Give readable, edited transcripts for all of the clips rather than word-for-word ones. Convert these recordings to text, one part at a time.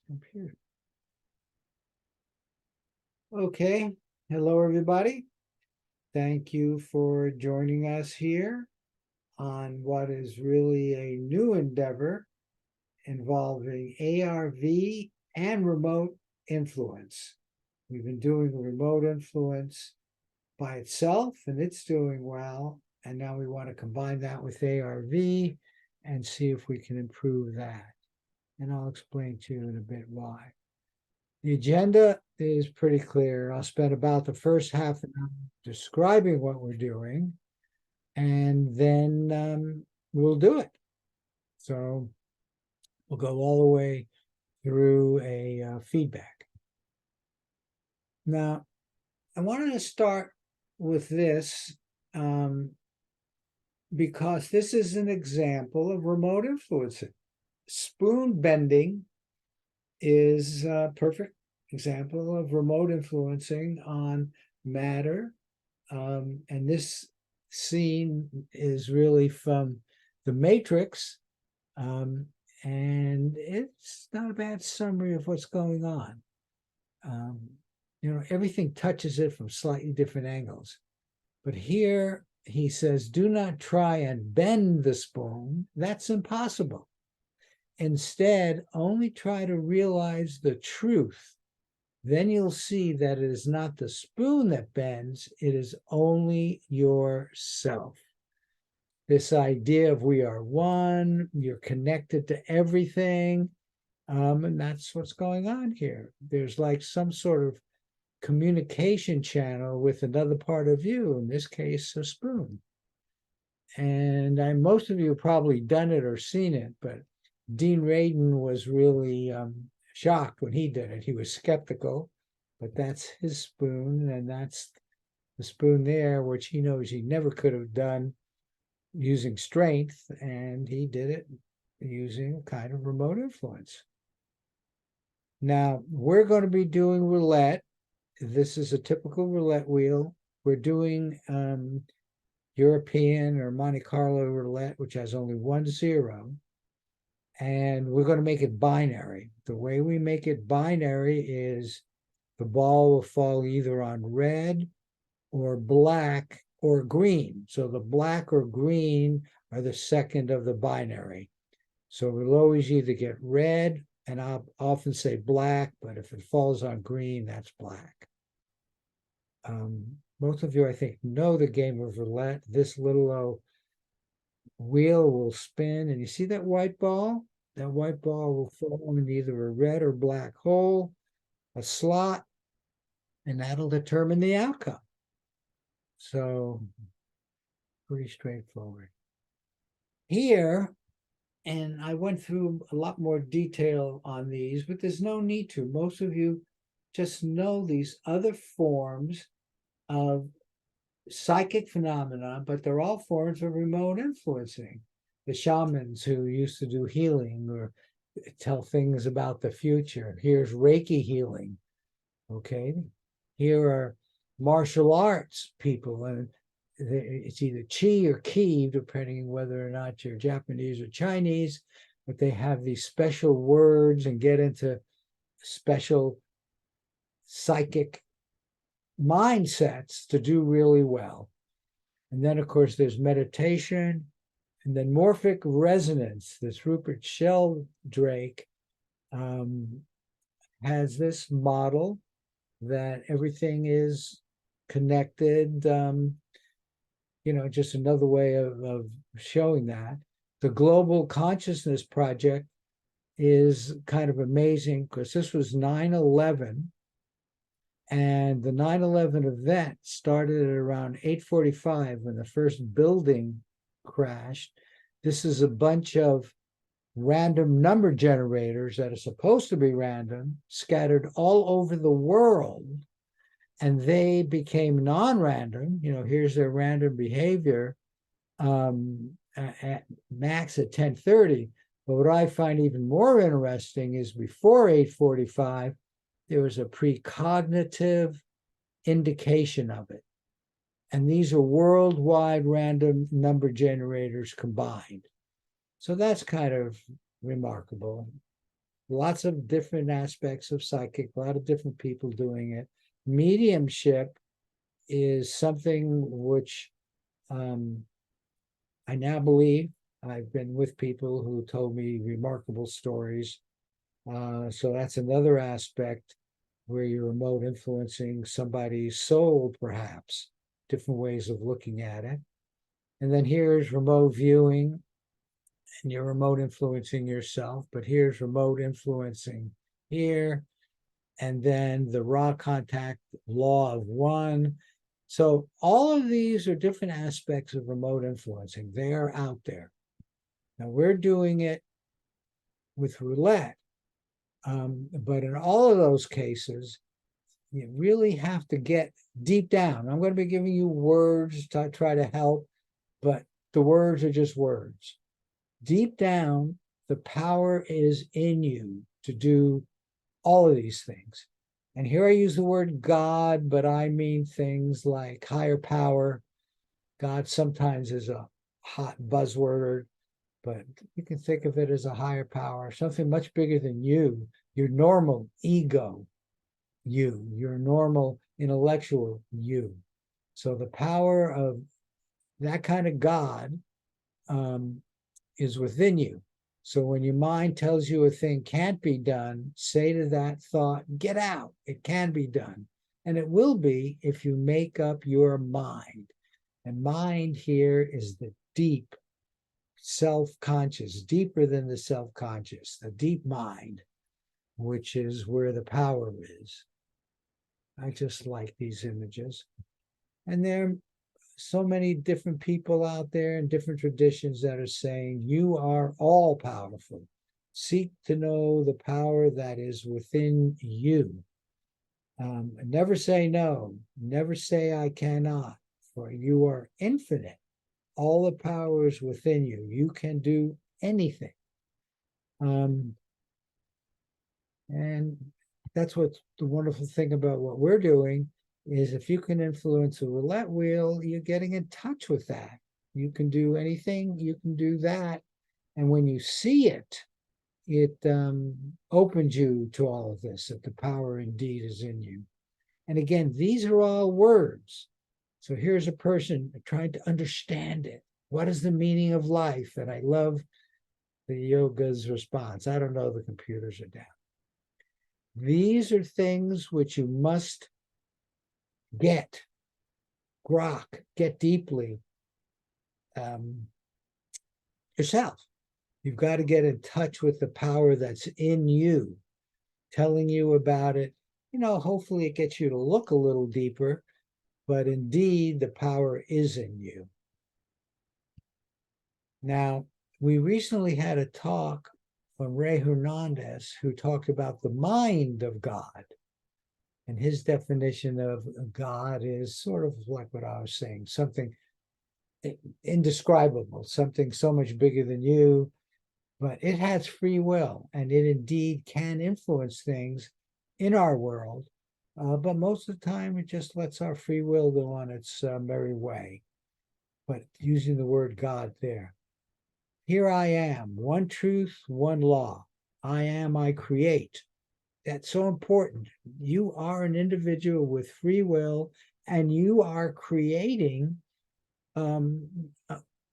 Computer. Okay. Hello, everybody. Thank you for joining us here on what is really a new endeavor involving ARV and remote influence. We've been doing remote influence by itself, and it's doing well. And now we want to combine that with ARV and see if we can improve that. And I'll explain to you in a bit why. The agenda is pretty clear. I'll spend about the first half an hour describing what we're doing, and then we'll do it. So we'll go all the way through a feedback. Now, I wanted to start with this because this is an example of remote influencing. Spoon bending is a perfect example of remote influencing on matter. And this scene is really from The Matrix. And it's not a bad summary of what's going on. Everything touches it from slightly different angles. But here he says, do not try and bend the spoon. That's impossible. Instead, only try to realize the truth. Then you'll see that it is not the spoon that bends, it is only yourself. This idea of we are one, you're connected to everything, and that's what's going on here. There's like some sort of communication channel with another part of you, in this case, a spoon. And most of you have probably done it or seen it, but Dean Radin was really shocked when he did it. He was skeptical, but that's his spoon, and that's the spoon there, which he knows he never could have done using strength, and he did it using a kind of remote influence. Now, we're going to be doing roulette. This is a typical roulette wheel. We're doing European or Monte Carlo roulette, which has only 1 0. And we're going to make it binary. The way we make it binary is the ball will fall either on red or black or green. So the black or green are the second of the binary. So we'll always either get red, and I'll often say black, but if it falls on green, that's black. Most of you, I think, know the game of roulette. This little wheel will spin, and you see that white ball? That white ball will fall in either a red or black hole, a slot, and that'll determine the outcome. So, pretty straightforward. Here, and I went through a lot more detail on these, but there's no need to. Most of you just know these other forms of psychic phenomena, but they're all forms of remote influencing. The shamans who used to do healing or tell things about the future. Here's Reiki healing. Okay. Here are martial arts people, and it's either chi or ki, depending on whether or not you're Japanese or Chinese, but they have these special words and get into special psychic mindsets to do really well. And then, of course, there's meditation, and then morphic resonance. This Rupert Sheldrake has this model that everything is connected. Just another way of showing that. The Global Consciousness Project is kind of amazing because this was 9/11. And the 9/11 event started at around 8:45 when the first building crashed. This is a bunch of random number generators that are supposed to be random, scattered all over the world, and they became non-random. Here's their random behavior at max at 10:30. But what I find even more interesting is before 8:45, there was a precognitive indication of it. And these are worldwide random number generators combined. So that's kind of remarkable. lots of different aspects of psychic, a lot of different people doing it. Mediumship is something which I now believe. I've been with people who told me remarkable stories. So that's another aspect where you're remote influencing somebody's soul, perhaps, different ways of looking at it. And then here's remote viewing, and you're remote influencing yourself, but here's remote influencing here. And then the raw contact law of one. So all of these are different aspects of remote influencing. They are out there. Now we're doing it with roulette. But in all of those cases, you really have to get deep down. I'm going to be giving you words to try to help, but the words are just words. Deep down, the power is in you to do all of these things. And here I use the word God, but I mean things like higher power. God sometimes is a hot buzzword, but you can think of it as a higher power, something much bigger than you, your normal ego, you, your normal intellectual you. So the power of that kind of God is within you. So when your mind tells you a thing can't be done, say to that thought, get out, it can be done. And it will be if you make up your mind. And mind here is the deep self-conscious, deeper than the self-conscious, the deep mind, which is where the power is. I just like these images. And there are so many different people out there in different traditions that are saying, you are all powerful. Seek to know the power that is within you. Never say no. Never say I cannot, for you are infinite. All the power is within you. You can do anything. And that's what's the wonderful thing about what we're doing is if you can influence a roulette wheel, you're getting in touch with that. You can do anything, you can do that. And when you see it, it opens you to all of this, that the power indeed is in you. And again, these are all words. So here's a person trying to understand it. What is the meaning of life? And I love the yoga's response. I don't know, the computers are down. These are things which you must get, grok, get deeply yourself. You've got to get in touch with the power that's in you, telling you about it. You know, hopefully it gets you to look a little deeper, but indeed the power is in you. Now, we recently had a talk from Ray Hernandez, who talked about the mind of God. And his definition of God is sort of like what I was saying, something indescribable, something so much bigger than you, but it has free will, and it indeed can influence things in our world. But most of the time, it just lets our free will go on its merry way. But using the word God there. Here I am, one truth, one law. I am, I create. That's so important. You are an individual with free will, and you are creating a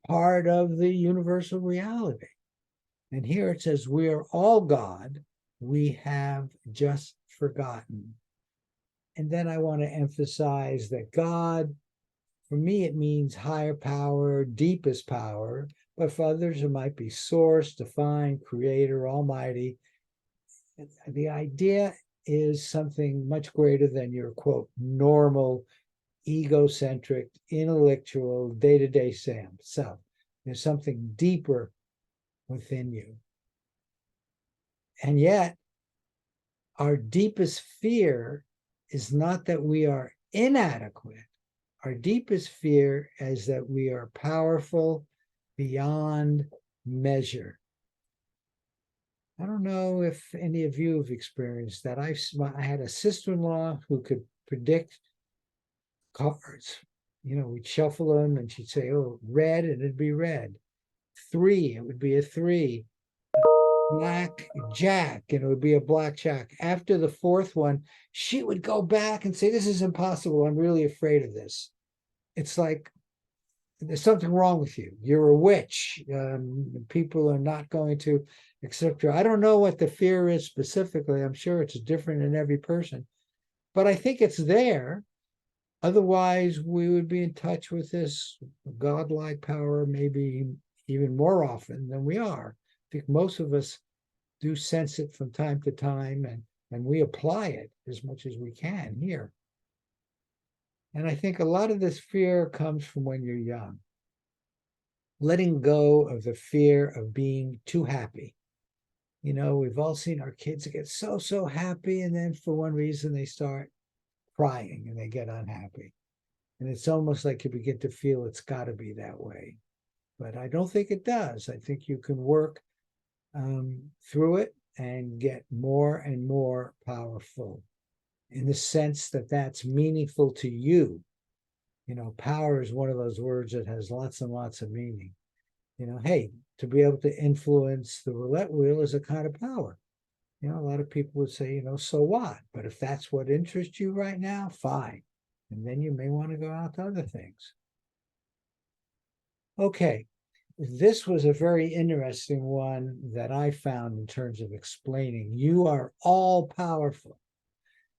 part of the universal reality. And here it says, we are all God. We have just forgotten. And then I want to emphasize that God, for me, it means higher power, deepest power. But for others, it might be source, divine, creator, almighty. The idea is something much greater than your, quote, normal, egocentric, intellectual, day-to-day self. There's something deeper within you. And yet, our deepest fear is not that we are inadequate. Our deepest fear is that we are powerful beyond measure. I don't know if any of you have experienced that. I had a sister-in-law who could predict cards. You know, we'd shuffle them and she'd say, oh, red, and it'd be red. 3, it would be a 3. black jack, and it would be a blackjack. After the fourth one, she would go back and say, "This is impossible. I'm really afraid of this." It's like there's something wrong with you. You're a witch. People are not going to accept you. I don't know what the fear is specifically. I'm sure it's different in every person, but I think it's there. Otherwise, we would be in touch with this godlike power maybe even more often than we are. I think most of us do sense it from time to time, and we apply it as much as we can here. And I think a lot of this fear comes from when you're young. Letting go of the fear of being too happy. You know, we've all seen our kids get so happy, and then for one reason they start crying and they get unhappy. And it's almost like you begin to feel it's got to be that way. But I don't think it does. I think you can work through it and get more and more powerful in the sense that that's meaningful to you. You know, power is one of those words that has lots and lots of meaning. You know, hey, to be able to influence the roulette wheel is a kind of power. You know, a lot of people would say, you know, so what? But if that's what interests you right now, fine. And then you may want to go out to other things. Okay, this was a very interesting one that I found in terms of explaining. You are all powerful.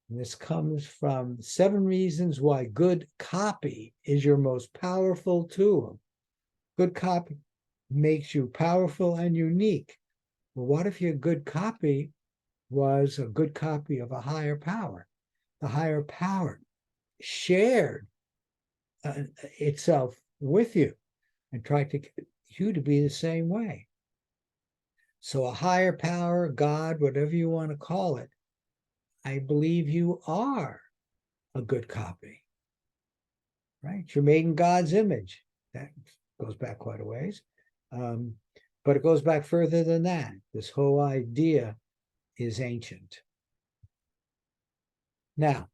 And this comes from 7 reasons why good copy is your most powerful tool. Good copy makes you powerful and unique. Well, what if your good copy was a good copy of a higher power? The higher power shared itself with you and tried to get you to be the same way. So a higher power, God, whatever you want to call it, I believe you are a good copy, right? You're made in God's image. That goes back quite a ways. But it goes back further than that. This whole idea is ancient. Now,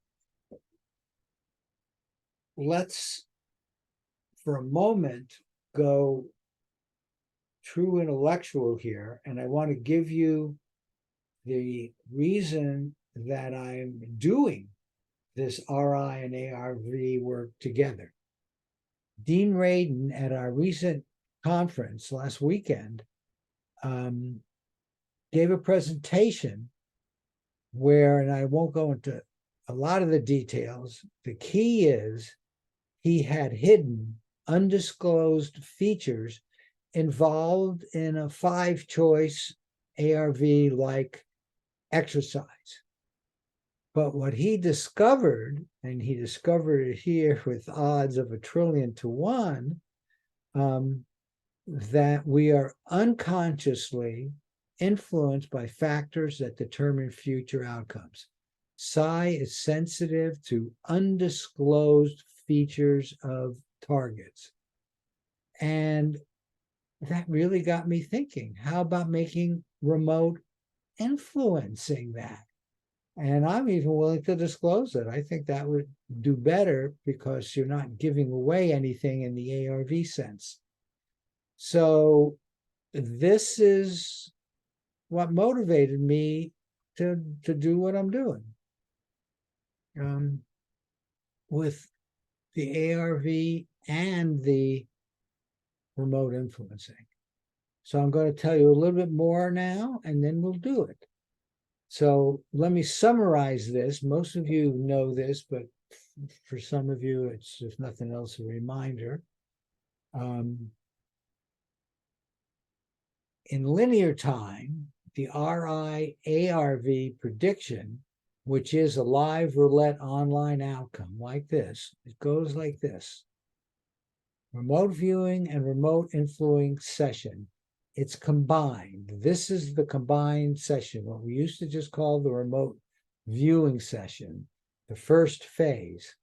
let's, for a moment, go true intellectual here. And I want to give you the reason that I'm doing this RI and ARV work together. Dean Radin at our recent conference last weekend gave a presentation where, and I won't go into a lot of the details, the key is he had hidden undisclosed features involved in a 5-choice ARV-like exercise. But what he discovered, and he discovered it here with odds of 1,000,000,000 to 1, that we are unconsciously influenced by factors that determine future outcomes. Psi is sensitive to undisclosed features of targets. And that really got me thinking, how about making remote influencing that? And I'm even willing to disclose it. I think that would do better because you're not giving away anything in the ARV sense. So this is what motivated me to do what I'm doing with the ARV and the remote influencing. So I'm going to tell you a little bit more now, and then we'll do it. So let me summarize this. Most of you know this, but for some of you, it's, if nothing else, a reminder. In linear time, the RI-ARV prediction, which is a live roulette online outcome like this, it goes like this. Remote viewing and remote influencing session. It's combined. This is the combined session, what we used to just call the remote viewing session, the first phase.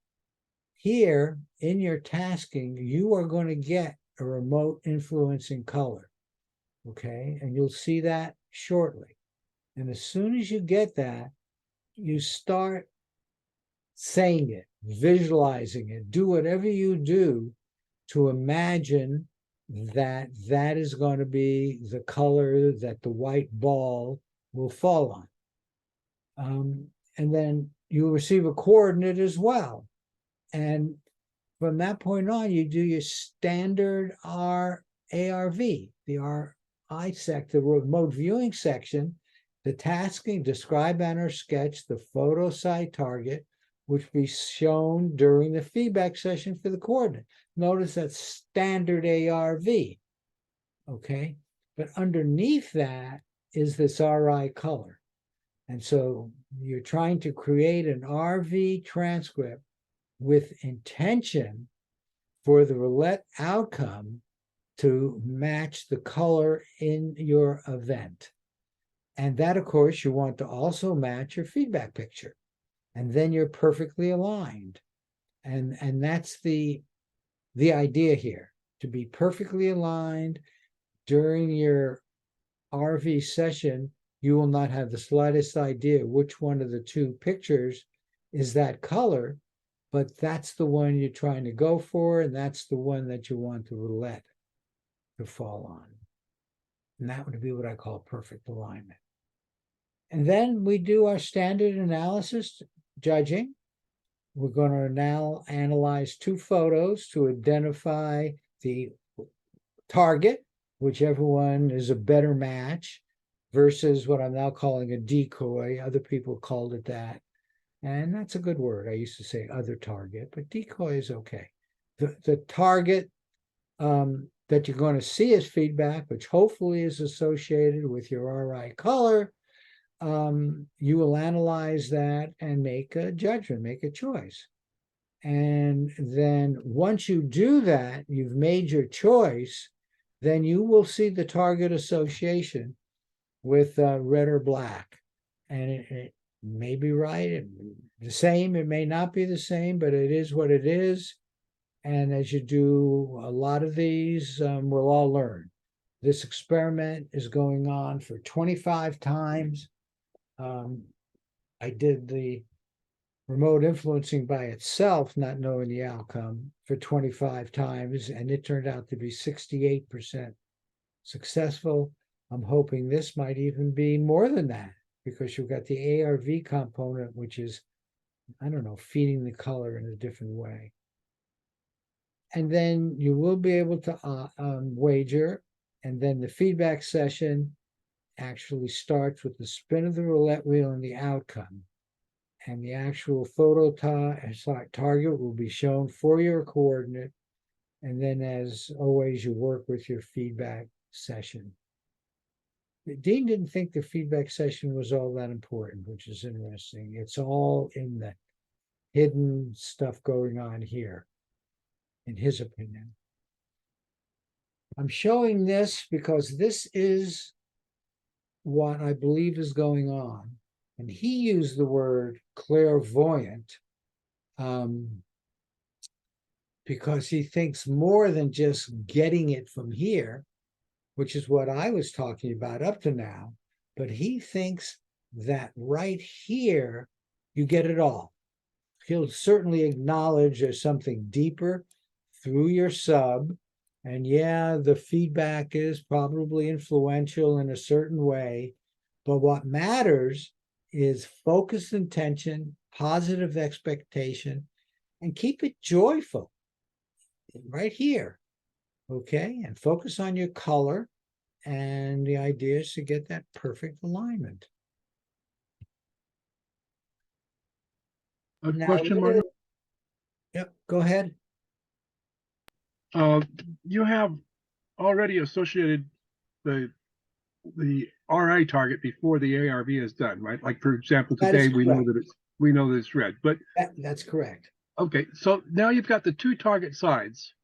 Here, in your tasking, you are going to get a remote influencing color, okay? And you'll see that shortly. And as soon as you get that, you start saying it, visualizing it, do whatever you do to imagine that is going to be the color that the white ball will fall on. And then you'll receive a coordinate as well. And from that point on, you do your standard ARV, the RI the remote viewing section, the tasking, describe and/or sketch the photo site target, which will be shown during the feedback session for the coordinate. Notice that's standard ARV, okay? But underneath that is this RI color. And so you're trying to create an RV transcript with intention for the roulette outcome to match the color in your event. And that, of course, you want to also match your feedback picture. And then you're perfectly aligned. And that's the idea here, to be perfectly aligned during your RV session. You will not have the slightest idea which one of the two pictures is that color, but that's the one you're trying to go for, and that's the one that you want the roulette to fall on. And that would be what I call perfect alignment. And then we do our standard analysis judging. We're going to now analyze two photos to identify the target, whichever one is a better match, versus what I'm now calling a decoy. Other people called it that. And that's a good word. I used to say other target, but decoy is okay. The target that you're going to see as feedback, which hopefully is associated with your RI color, you will analyze that and make a judgment, make a choice. And then once you do that, you've made your choice, then you will see the target association with red or black. And it may be right, the same, it may not be the same, but it is what it is. And as you do a lot of these, we'll all learn. This experiment is going on for 25 times. I did the remote influencing by itself, not knowing the outcome, for 25 times, and it turned out to be 68% successful. I'm hoping this might even be more than that, because you've got the ARV component, which is, I don't know, feeding the color in a different way. And then you will be able to wager, and then the feedback session actually starts with the spin of the roulette wheel and the outcome. And the actual photo target will be shown for your coordinate. And then, as always, you work with your feedback session. Dean didn't think the feedback session was all that important, which is interesting. It's all in the hidden stuff going on here, in his opinion. I'm showing this because this is what I believe is going on. And he used the word clairvoyant because he thinks more than just getting it from here, which is what I was talking about up to now, but he thinks that right here, you get it all. He'll certainly acknowledge there's something deeper through your sub, and yeah, the feedback is probably influential in a certain way, but what matters is focused intention, positive expectation, and keep it joyful right here, okay? And focus on your color, and the idea is to get that perfect alignment. A question, Martin? Yep, go ahead. You have already associated the RI target before the ARV is done, right? Like, for example, today we know that it's red, but that's correct. Okay, so now you've got the two target sides.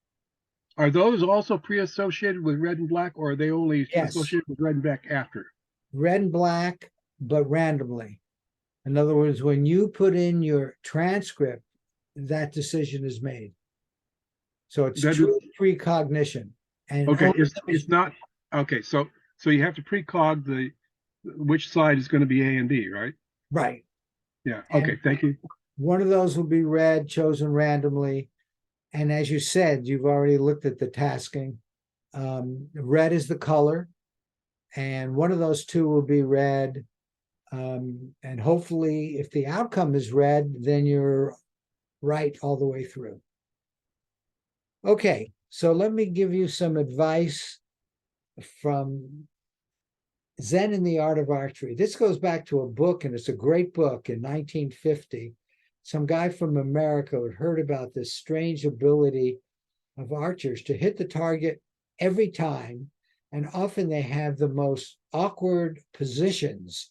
Are those also pre-associated with red and black, or are they only associated with red and black after? Red and black, but randomly. In other words, when you put in your transcript, that decision is made. So it's true precognition. And okay, it's not okay. So you have to precog which side is going to be A and B, right? Right. Yeah. Okay. Thank you. One of those will be red, chosen randomly. And as you said, you've already looked at the tasking. Red is the color, and one of those two will be red. And hopefully, if the outcome is red, then you're right all the way through. Okay, so let me give you some advice from Zen and the Art of Archery. This goes back to a book, and it's a great book in 1950. Some guy from America had heard about this strange ability of archers to hit the target every time, and often they have the most awkward positions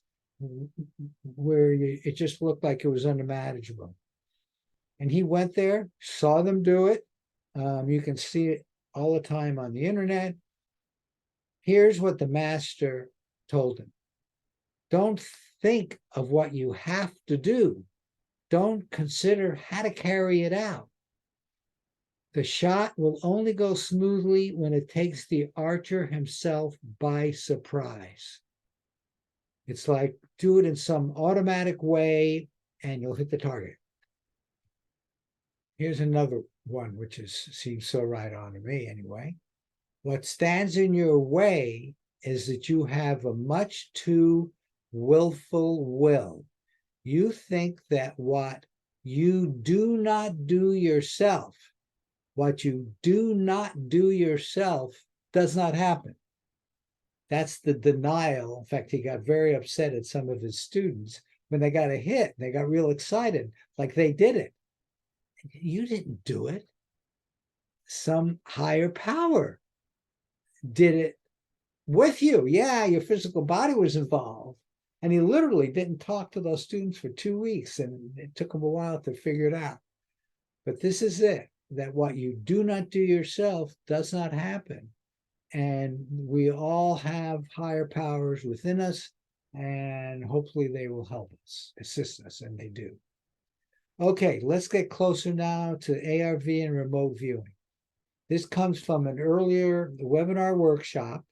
where it just looked like it was unimaginable. And he went there, saw them do it. You can see it all the time on the internet. Here's what the master told him. Don't think of what you have to do. Don't consider how to carry it out. The shot will only go smoothly when it takes the archer himself by surprise. It's like do it in some automatic way and you'll hit the target. Here's another one, which seems so right on to me anyway. What stands in your way is that you have a much too willful will. You think that what you do not do yourself, what you do not do yourself does not happen. That's the denial. In fact, he got very upset at some of his students when they got a hit. They got real excited, like they did it. You didn't do it. Some higher power did it with you. Yeah, your physical body was involved. And he literally didn't talk to those students for 2 weeks, and it took him a while to figure it out. But this is it, that what you do not do yourself does not happen. And we all have higher powers within us, and hopefully they will help us, assist us, and they do. Okay, let's get closer now to ARV and remote viewing. This comes from an earlier webinar workshop.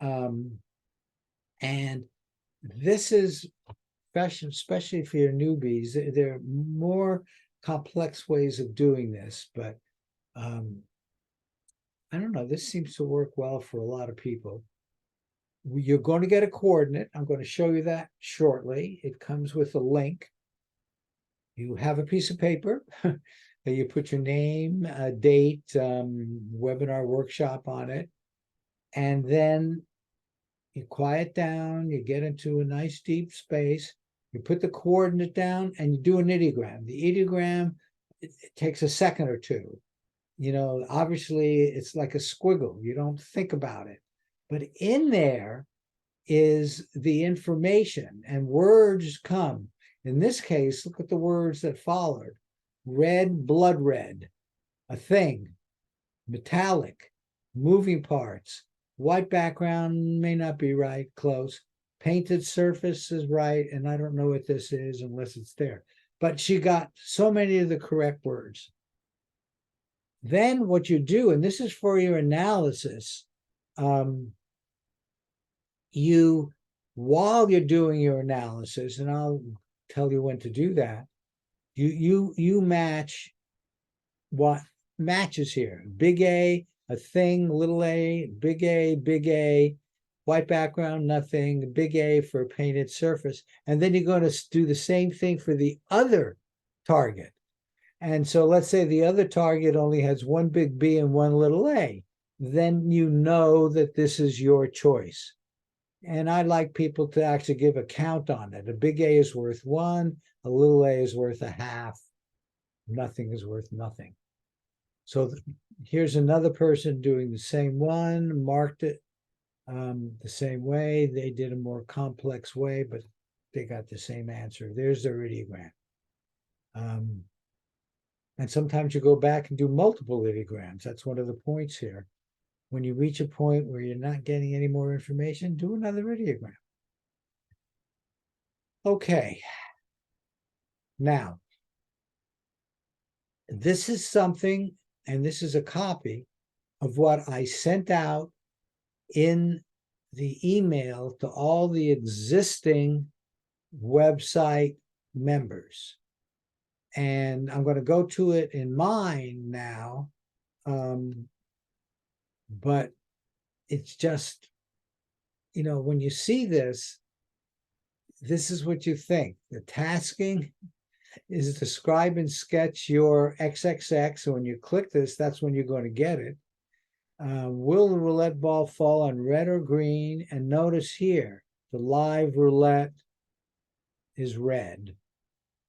And this is, especially for your newbies, there are more complex ways of doing this, but I don't know, this seems to work well for a lot of people. You're going to get a coordinate. I'm going to show you that shortly. It comes with a link. You have a piece of paper. You put your name, date, webinar workshop on it, and then you quiet down, you get into a nice deep space, you put the coordinate down, and you do an ideogram. The ideogram, it takes a second or two. You know, obviously it's like a squiggle. You don't think about it. But in there is the information, and words come. In this case, look at the words that followed. Red, blood red, a thing, metallic, moving parts, white background may not be right, close. Painted surface is right, and I don't know what this is unless it's there. But she got so many of the correct words. Then what you do, and this is for your analysis, while you're doing your analysis, and I'll tell you when to do that, you match what matches here. Big A, a thing, little a, big A, white background, nothing, big A for a painted surface. And then you're going to do the same thing for the other target. And so let's say the other target only has one big B and one little a. Then you know that this is your choice. And I like people to actually give a count on it. A big A is worth 1, a little a is worth 1/2, nothing is worth nothing. So here's another person doing the same one, marked it the same way. They did a more complex way, but they got the same answer. There's their ideogram. And sometimes you go back and do multiple ideograms. That's one of the points here. When you reach a point where you're not getting any more information, do another ideogram. Okay. Now, this is something, and this is a copy of what I sent out in the email to all the existing website members. And I'm going to go to it in mine now. but it's just, you know, when you see this, this is what you think. The tasking is describe and sketch your XXX. So when you click this, that's when you're going to get it. Will the roulette ball fall on red or green? And notice here, the live roulette is red.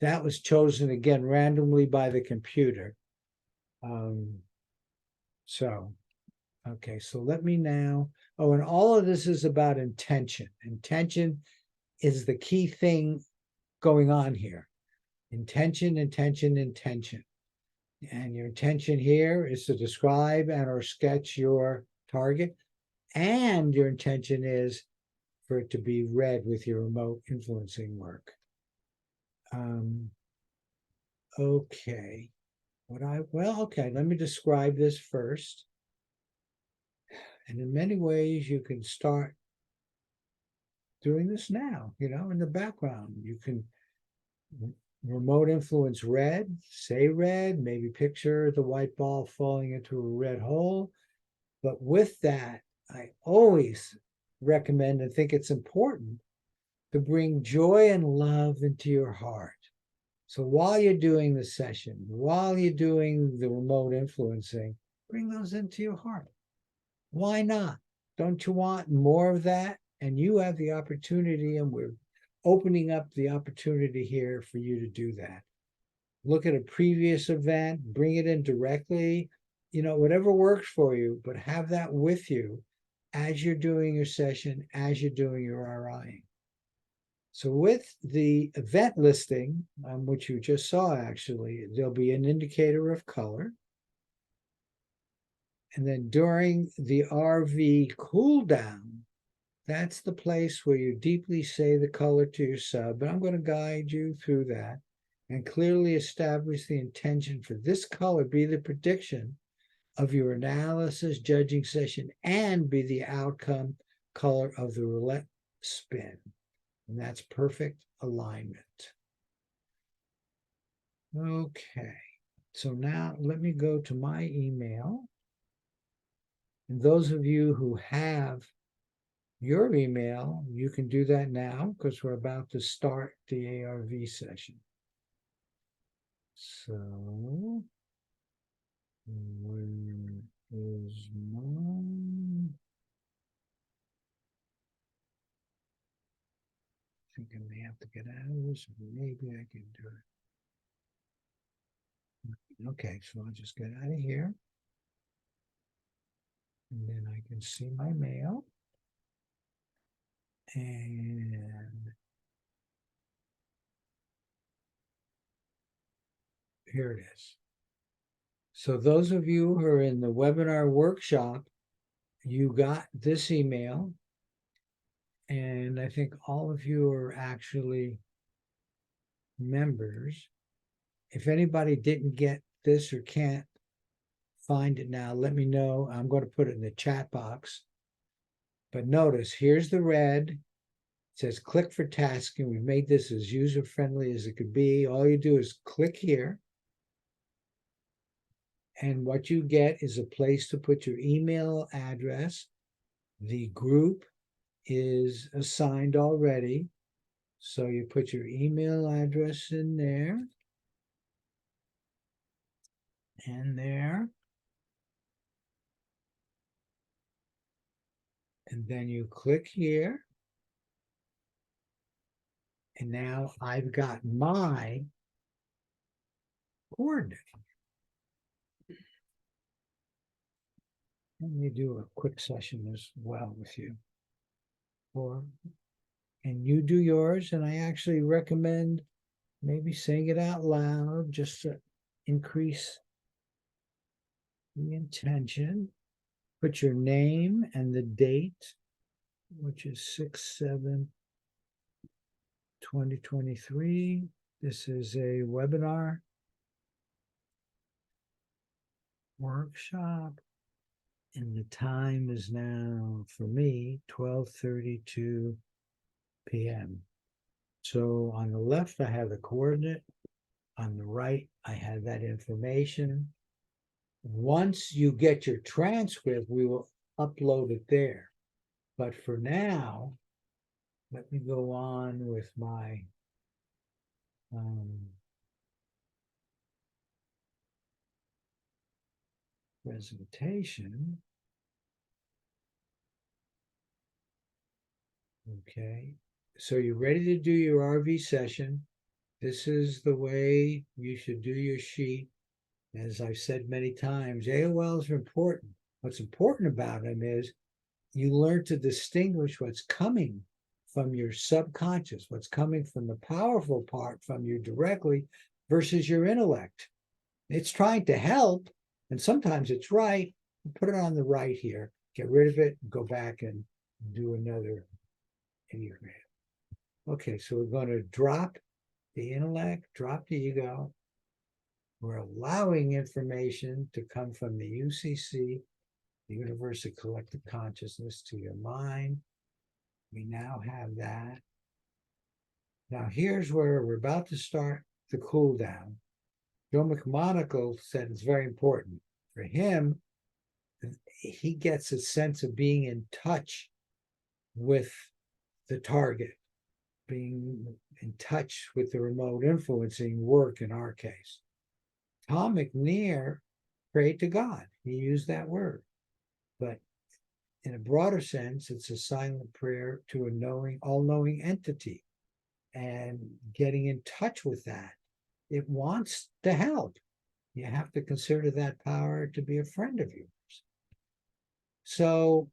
That was chosen again randomly by the computer. Okay, so let me now, oh, and all of this is about intention. Intention is the key thing going on here. Intention, intention, intention. And your intention here is to describe and or sketch your target. And your intention is for it to be read with your remote influencing work. Okay. Okay, let me describe this first. And in many ways, you can start doing this now, you know, in the background. You can remote influence red, say red, maybe picture the white ball falling into a red hole. But with that, I always recommend and think it's important to bring joy and love into your heart. So while you're doing the session, while you're doing the remote influencing, bring those into your heart. Why not? Don't you want more of that? And you have the opportunity, and we're opening up the opportunity here for you to do that. Look at a previous event, bring it in directly, you know, whatever works for you, but have that with you as you're doing your session, as you're doing your RIing. So with the event listing, which you just saw, actually, there'll be an indicator of color. And then during the RV cool down, that's the place where you deeply say the color to your sub. But I'm going to guide you through that and clearly establish the intention for this color be the prediction of your analysis judging session and be the outcome color of the roulette spin. And that's perfect alignment. Okay, so now let me go to my email. And those of you who have your email, you can do that now because we're about to start the ARV session. So, where is mine? I think I may have to get out of this. Maybe I can do it. Okay, so I'll just get out of here. And then I can see my mail. And here it is. So those of you who are in the webinar workshop, you got this email. And I think all of you are actually members. If anybody didn't get this or can't find it now, let me know. I'm going to put it in the chat box. But notice, here's the red. It says click for tasking. We've made this as user-friendly as it could be. All you do is click here. And what you get is a place to put your email address. The group is assigned already. So you put your email address in there. And there. And then you click here. And now I've got my coordinate. Let me do a quick session as well with you. And you do yours, and I actually recommend maybe saying it out loud just to increase the intention. Put your name and the date, which is 6/7/2023. This is a webinar workshop. And the time is now, for me, 12:32 p.m. So on the left, I have the coordinate. On the right, I have that information. Once you get your transcript, we will upload it there. But for now, let me go on with my presentation. Okay, so you're ready to do your RV session. This is the way you should do your sheet. As I've said many times, AOLs are important. What's important about them is you learn to distinguish what's coming from your subconscious, what's coming from the powerful part from you directly versus your intellect. It's trying to help, and sometimes it's right. Put it on the right here, get rid of it, go back and do another enneagram. Okay, so we're going to drop the intellect, drop the ego. We're allowing information to come from the UCC, the Universal Collective Consciousness, to your mind. We now have that. Now here's where we're about to start the cool down. Joe McMonagle said it's very important. For him, he gets a sense of being in touch with the target, being in touch with the remote influencing work in our case. Tom McNear prayed to God. He used that word. But in a broader sense, it's a silent prayer to a knowing, all-knowing entity, and getting in touch with that. It wants to help. You have to consider that power to be a friend of yours. So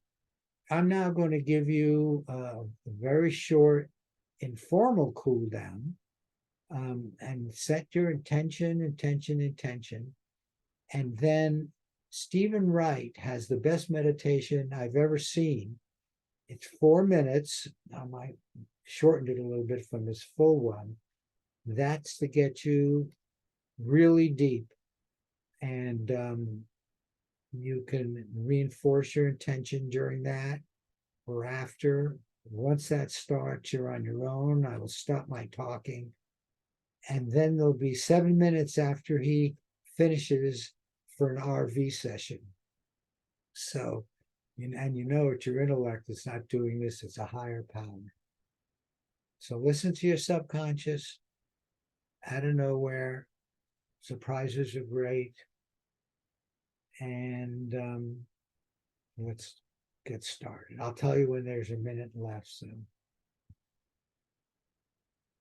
I'm now going to give you a very short, informal cool down, and set your intention. And then Stephen Wright has the best meditation I've ever seen. It's 4 minutes. I might shortened it a little bit from his full one. That's to get you really deep. And you can reinforce your intention during that or after. Once that starts, you're on your own. I will stop my talking. And then there'll be 7 minutes after he finishes for an RV session. So, and you know it's your intellect that's not doing this, it's a higher power. So listen to your subconscious. Out of nowhere, surprises are great. And let's get started. I'll tell you when there's a minute left soon.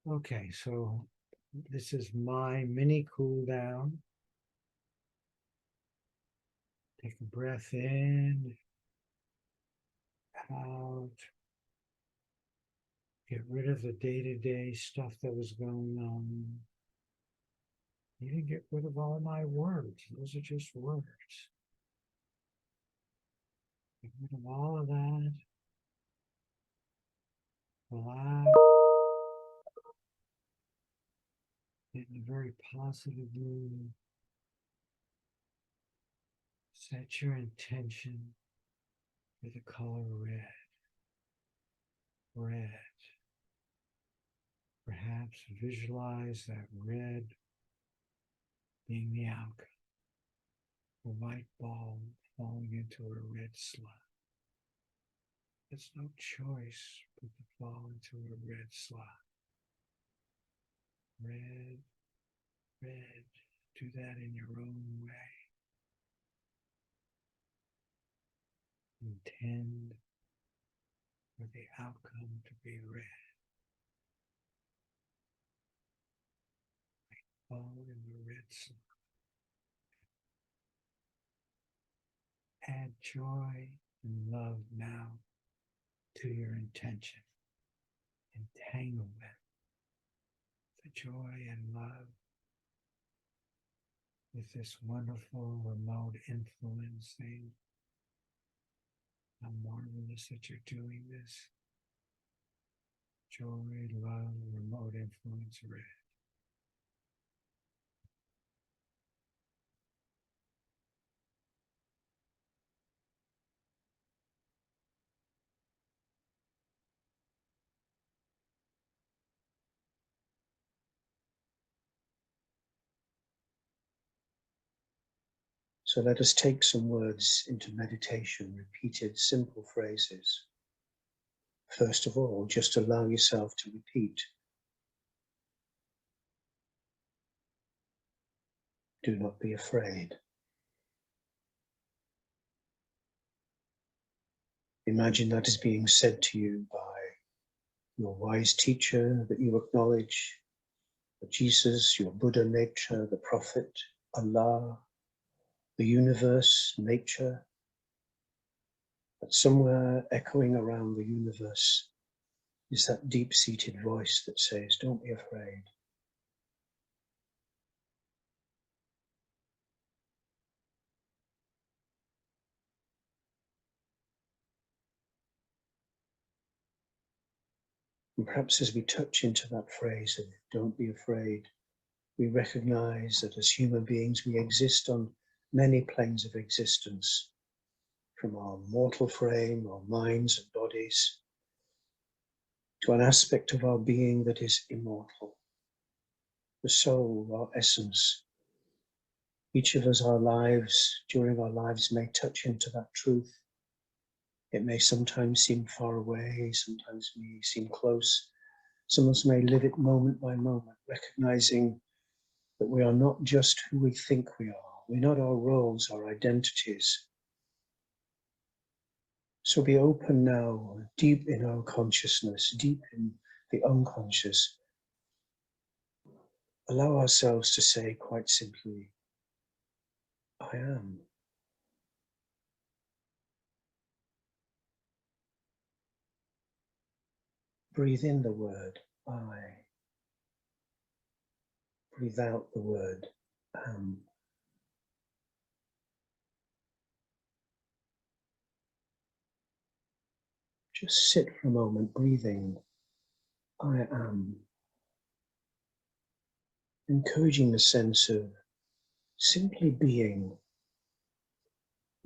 Okay, so this is my mini cool down. Take a breath in, out. Get rid of the day-to-day stuff that was going on. You didn't get rid of all my words. Those are just words. Get rid of all of that. Relax. Get in a very positive mood. Set your intention for the color red. Red. Perhaps visualize that red being the outcome. A white ball falling into a red slot. There's no choice but to fall into a red slot. Red, red. Do that in your own way. Intend for the outcome to be red. Fall in the red slot. Add joy and love now to your intention. Entangle them. The joy and love with this wonderful remote influencing. How marvelous that you're doing this. Joy, love, remote influence red. So let us take some words into meditation, repeated simple phrases. First of all, just allow yourself to repeat. Do not be afraid. Imagine that is being said to you by your wise teacher that you acknowledge, Jesus, your Buddha nature, the Prophet, Allah, the universe, nature. But somewhere echoing around the universe is that deep-seated voice that says, don't be afraid. And perhaps as we touch into that phrase of don't be afraid, we recognize that as human beings, we exist on many planes of existence, from our mortal frame, our minds and bodies, to an aspect of our being that is immortal, the soul, our essence. Each of us, during our lives, may touch into that truth. It may sometimes seem far away, sometimes may seem close. Some of us may live it moment by moment, recognizing that we are not just who we think we are. We're not our roles, our identities. So be open now, deep in our consciousness, deep in the unconscious. Allow ourselves to say quite simply, I am. Breathe in the word, I. Breathe out the word, am. Just sit for a moment, breathing, I am. Encouraging the sense of simply being.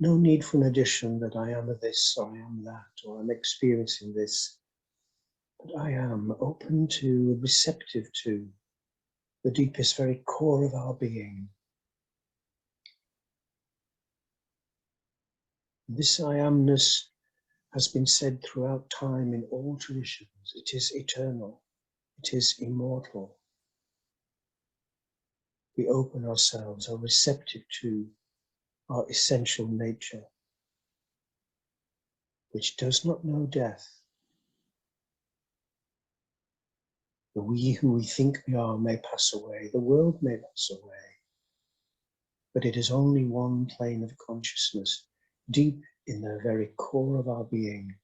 No need for an addition that I am this, or I am that, or I'm experiencing this. But I am open to, receptive to the deepest, very core of our being. This I amness has been said throughout time in all traditions. It is eternal. It is immortal. We open ourselves, are receptive to our essential nature, which does not know death. The we who we think we are may pass away, the world may pass away, but it is only one plane of consciousness. Deep in the very core of our being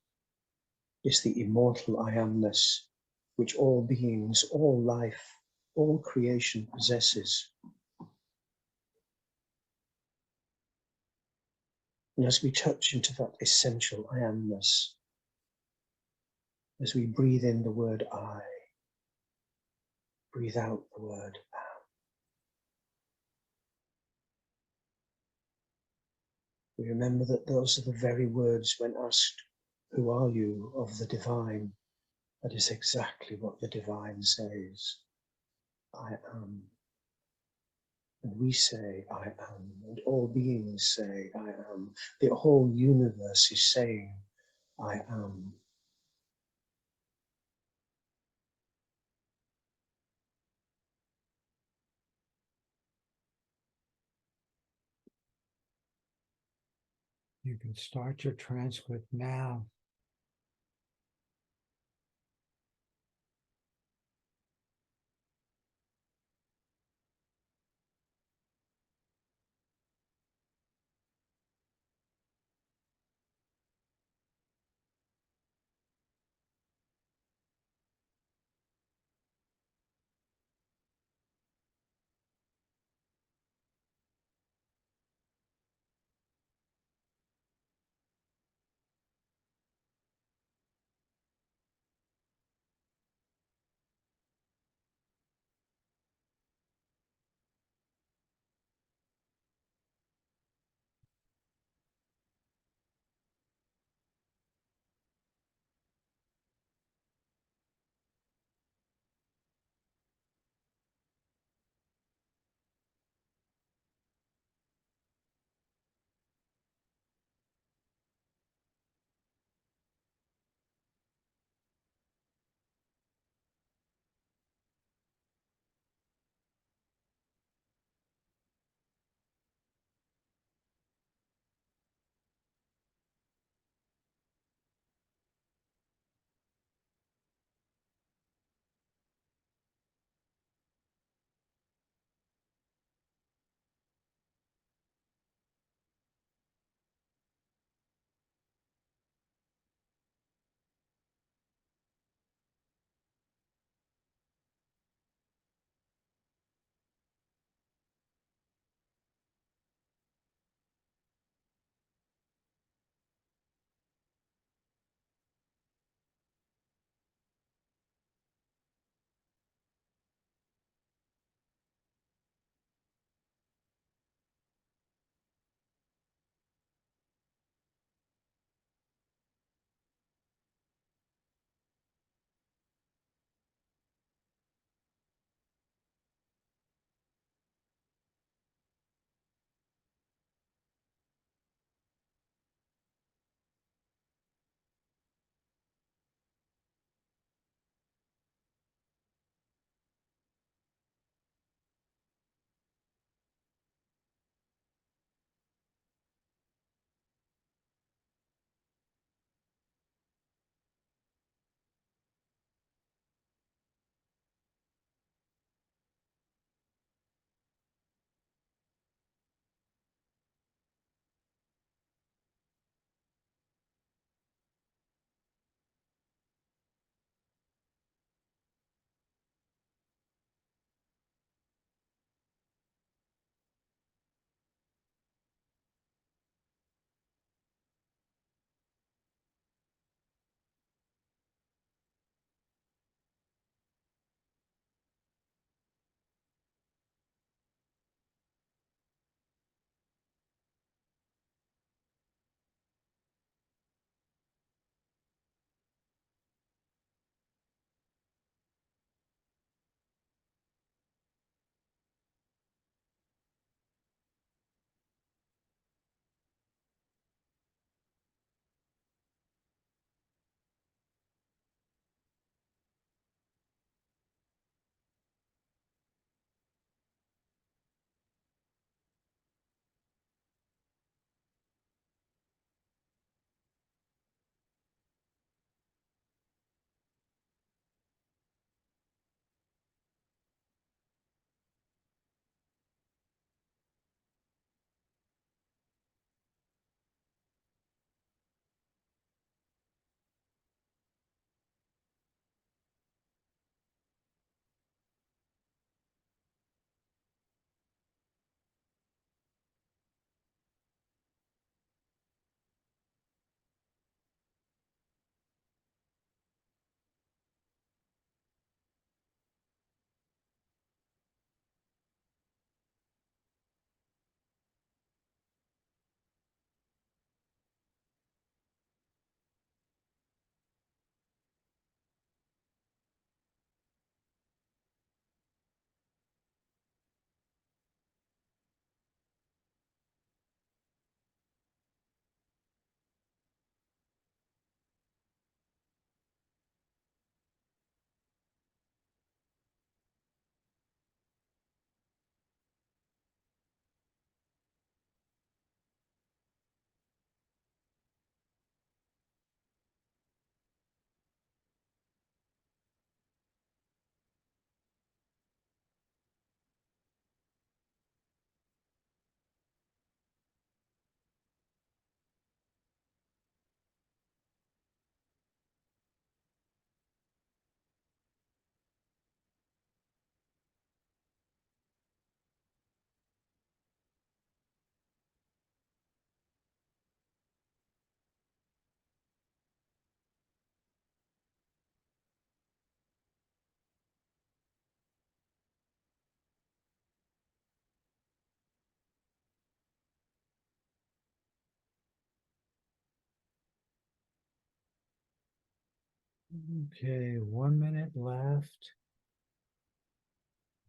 is the immortal I amness, which all beings, all life, all creation possesses. And as we touch into that essential I amness, as we breathe in the word I, breathe out the word am. We remember that those are the very words when asked, who are you, of the divine? That is exactly what the divine says. I am. And we say, I am. And all beings say, I am. The whole universe is saying, I am. You can start your transcript now. Okay, 1 minute left.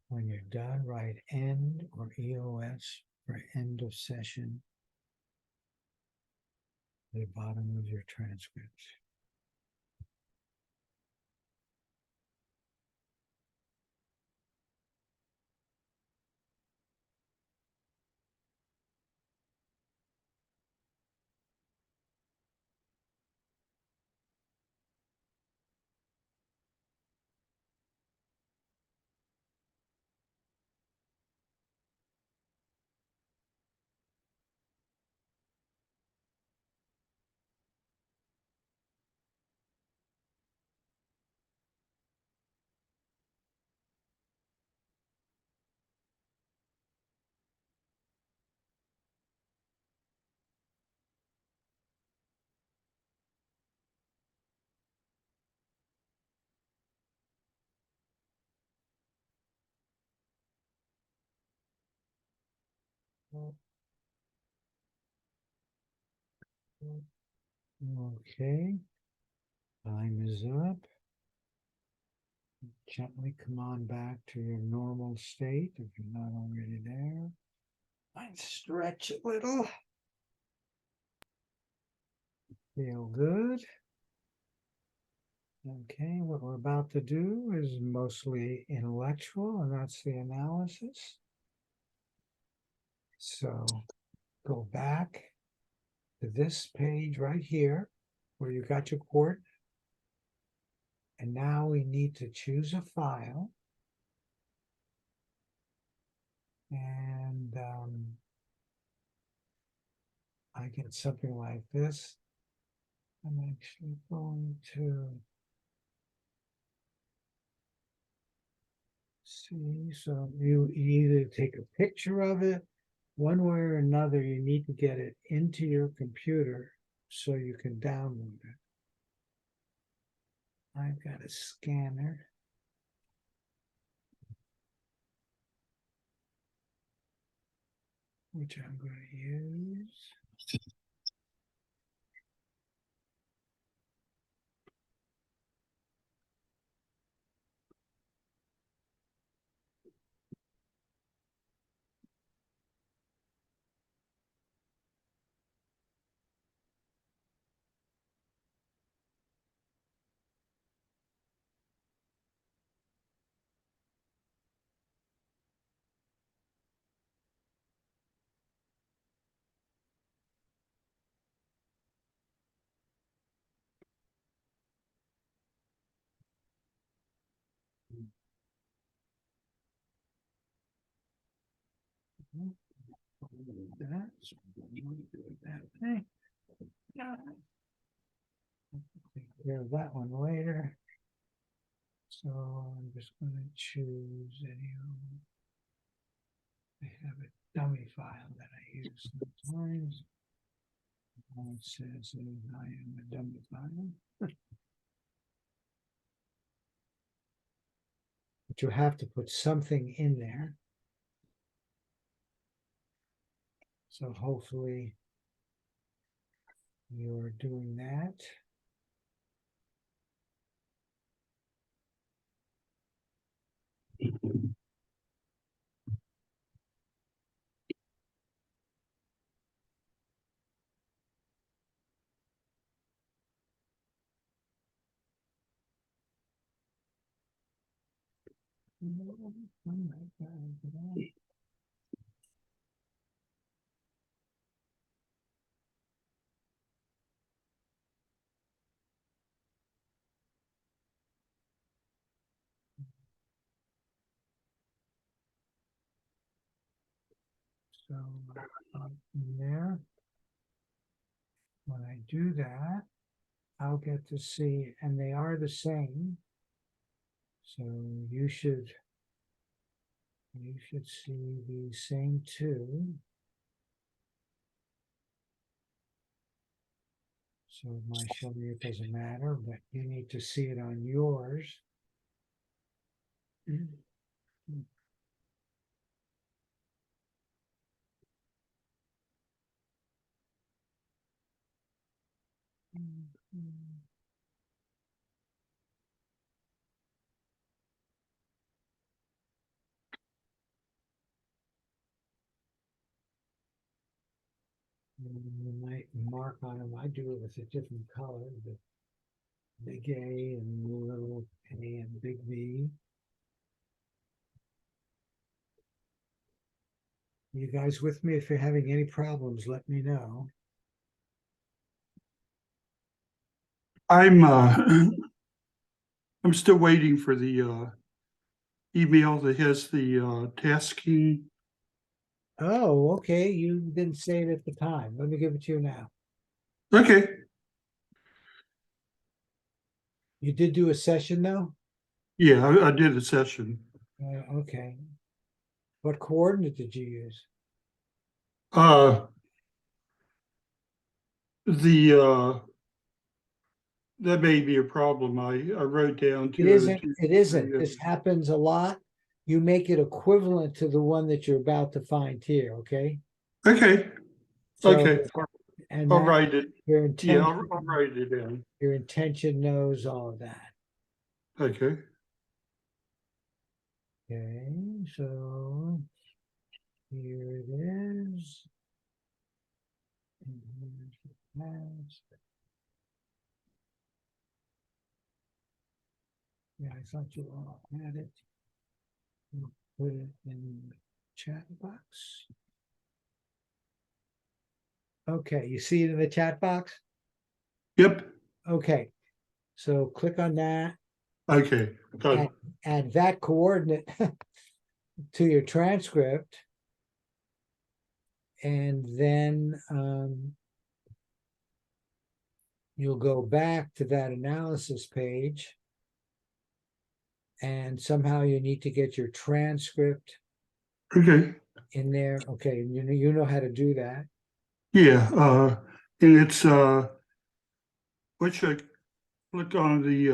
When you're done, write end or EOS for end of session at the bottom of your transcript. Okay, time is up. Gently come on back to your normal state if you're not already there. Might stretch a little. Feel good. Okay, what we're about to do is mostly intellectual, and that's the analysis. So go back to this page right here where you got your court. And now we need to choose a file. And I get something like this. I'm actually going to see. So you either take a picture of it, one way or another, you need to get it into your computer so you can download it. I've got a scanner. Which I'm going to use. That. So you want to do it that way. Take care of that one later. So I'm just going to choose any of them. I have a dummy file that I use sometimes. It says I am a dummy file. But you have to put something in there. So hopefully you're doing that. So in there, when I do that, I'll get to see, and they are the same. So you should see the same two. So my show you, it doesn't matter, but you need to see it on yours. You might mark on them. I do it with a different color, the big A and little A and big B. You guys with me? If you're having any problems, let me know. I'm I'm still waiting for the email that has the tasking. Oh, okay. You didn't say it at the time. Let me give it to you now. Okay, You did do a session though? yeah, I did a session. Okay. What coordinate did you use? Uh, the that may be a problem. I wrote down It 2 out of isn't, 2. it isn't. This happens a lot. You make it equivalent to the one that you're about to find here, okay? Okay, So, okay, and I'll that write it. your Yeah, intention, I'll write it down. your intention knows all of that. Okay, Okay, so here it is. And here's the past. Yeah, I thought you all had it. We'll put it in the chat box. Okay, you see it in the chat box? yep, Okay, so click on that, okay, got it. add that coordinate to your transcript. And then you'll go back to that analysis page. And somehow you need to get your transcript Okay, in there. Okay, you know how to do that. yeah, and it's what should I click on the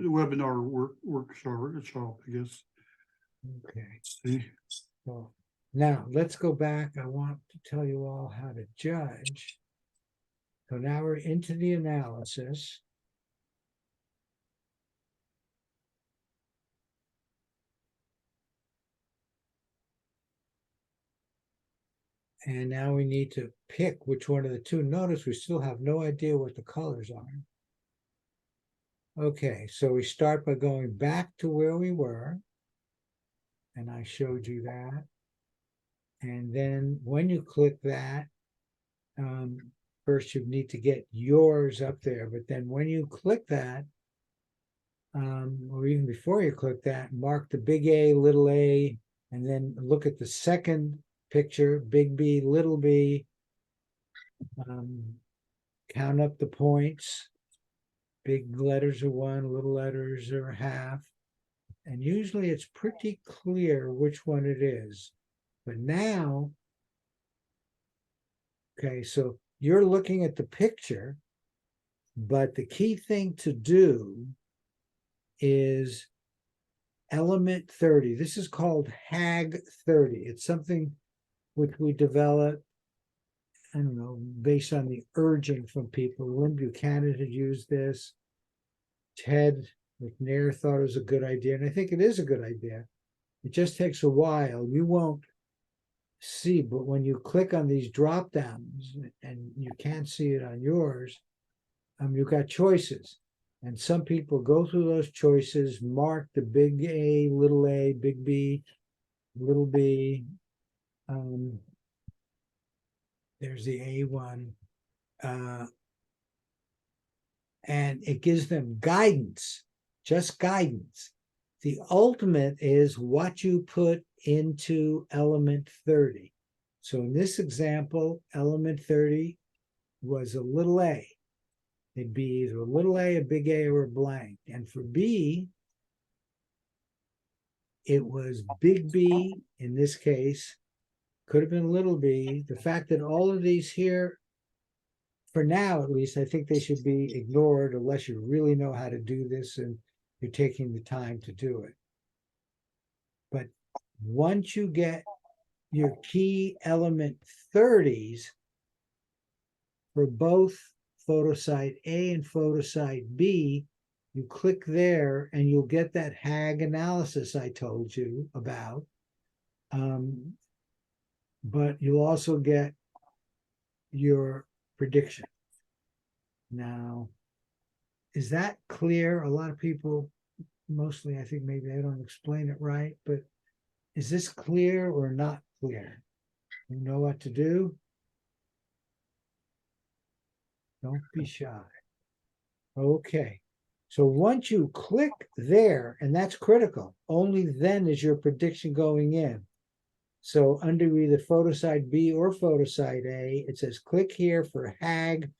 webinar workshop, I guess. Okay, Let's see. so now let's go back. I want to tell you all how to judge. So now we're into the analysis. And now we need to pick which one of the two. Notice we still have no idea what the colors are. Okay, so we start by going back to where we were. And I showed you that. And then when you click that, first you need to get yours up there. But then when you click that, or even before you click that, mark the big A, little a, and then look at the second picture, big B, little b. Count up the points. Big letters are 1, little letters are half. And usually it's pretty clear which one it is. But now, okay, so you're looking at the picture, but the key thing to do is element 30. This is called HAG 30. It's something which we developed, I don't know, based on the urging from people. Lynn Buchanan had used this. Ted McNair thought it was a good idea, and I think it is a good idea. It just takes a while. You won't see, but when you click on these drop downs, and you can't see it on yours, you've got choices. And some people go through those choices, mark the big A, big B, little b. There's the A one. And it gives them guidance, just guidance. The ultimate is what you put into element 30. So in this example, element 30 was a little a. It'd be either a little a big A, or a blank. And for B, it was big B in this case, could have been little b. The fact that all of these here, for now at least, I think they should be ignored unless you really know how to do this and you're taking the time to do it. But once you get your key element 30s for both photosite A and photosite B, you click there and you'll get that HAG analysis I told you about. But you'll also get your prediction. Now, is that clear? A lot of people, mostly, I think maybe I don't explain it right, but is this clear or not clear? You know what to do? Don't be shy. Okay. So once you click there, and that's critical, only then is your prediction going in. So under either photosite B or photosite A, it says click here for HAG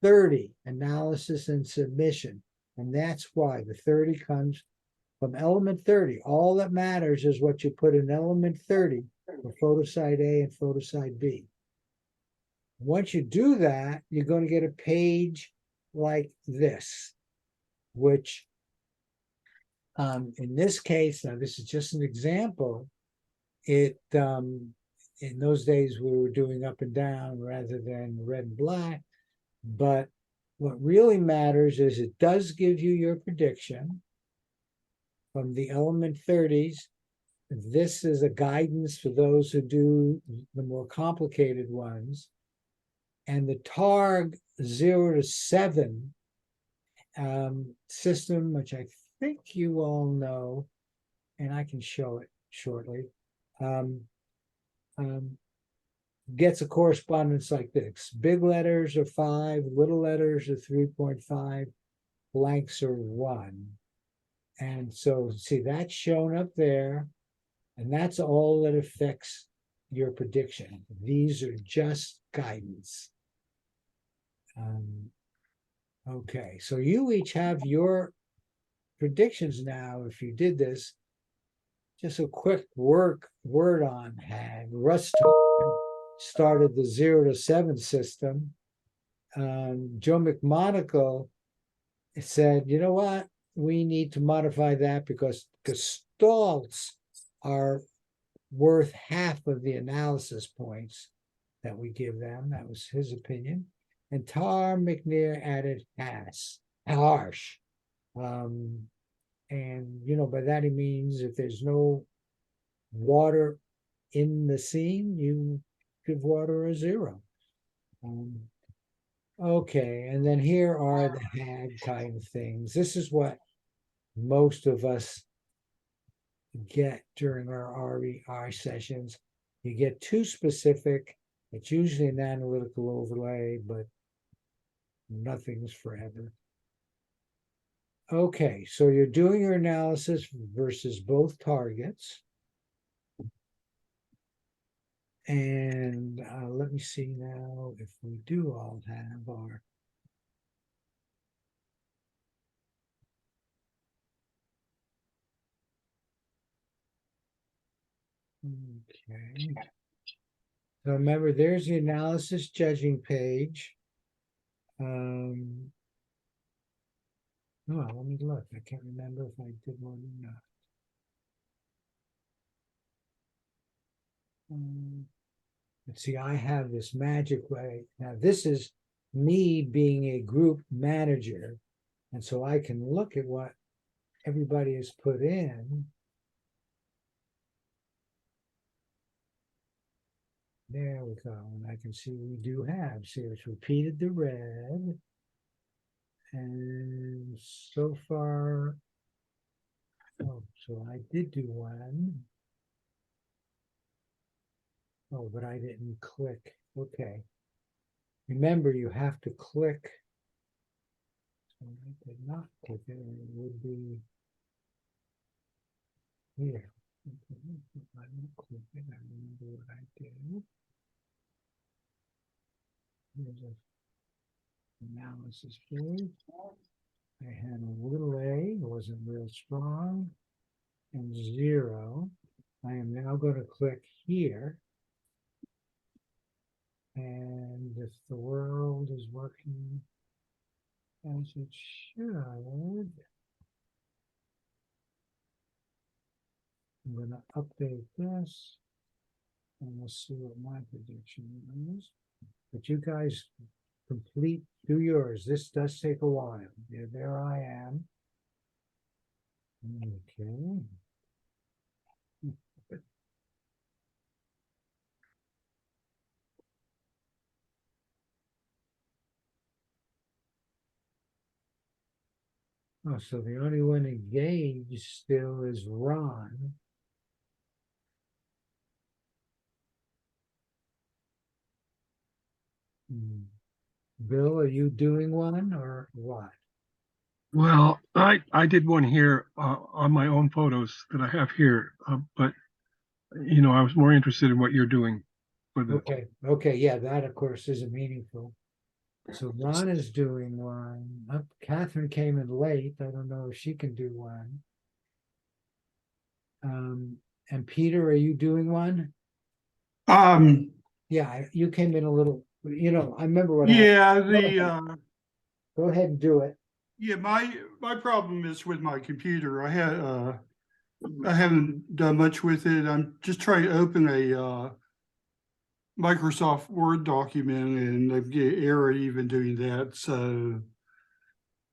30, analysis and submission. And that's why the 30 comes from element 30. All that matters is what you put in element 30 for photosite A and photosite B. Once you do that, you're going to get a page like this, which in this case, now this is just an example, it in those days we were doing up and down rather than red and black, but what really matters is it does give you your prediction from the element 30s. This is a guidance for those who do the more complicated ones. And the TARG 0 to 7 system, which I think you all know, and I can show it shortly, gets a correspondence like this. Big letters are 5, little letters are 3.5, blanks are 1. And so see, that's shown up there, and that's all that affects your prediction. These are just guidance. Okay, so you each have your predictions now. If you did this, just a quick word on HAG. Russ started the 0 to 7 system. Joe McMonagle said, you know what? We need to modify that because gestalts are worth half of the analysis points that we give them. That was his opinion. And Tar McNair added harsh. And, you know, by that he means if there's no water in the scene, you give water a 0. Okay, and then here are the HAG kind of things. This is what most of us get during our RER sessions. You get too specific. It's usually an analytical overlay, but nothing's forever. Okay, so you're doing your analysis versus both targets. And let me see now if we do all have our okay. So remember, there's the analysis judging page. Oh, let me look. I can't remember if I did one or not. Let's see, I have this magic way. Now, this is me being a group manager. And so I can look at what everybody has put in. There we go. And I can see we do have. See, it's repeated the red. And so far, oh, so I did do one. Oh, but I didn't click. Okay. Remember, you have to click. So I did not click it, and it would be here. I didn't click it. I remember what I did. Here's an analysis page. I had a little a, wasn't real strong, and 0. I am now going to click here. And if the world is working as it should, I'm going to update this, and we'll see what my prediction is. But you guys do yours. This does take a while. Yeah, there I am. Okay. Oh, so the only one engaged still is Ron. Hmm. Bill, are you doing one or what? Well, I did one here on my own photos that I have here, but I was more interested in what you're doing for the. Okay, yeah, that of course isn't meaningful. So Ron is doing one. Catherine came in late. I don't know if she can do one. And Peter, are you doing one? Um, Yeah, you came in a little, I remember what happened. yeah, Go ahead and do it. yeah, my problem is with my computer. I haven't done much with it. I'm just trying to open a Microsoft Word document and I get error even doing that. So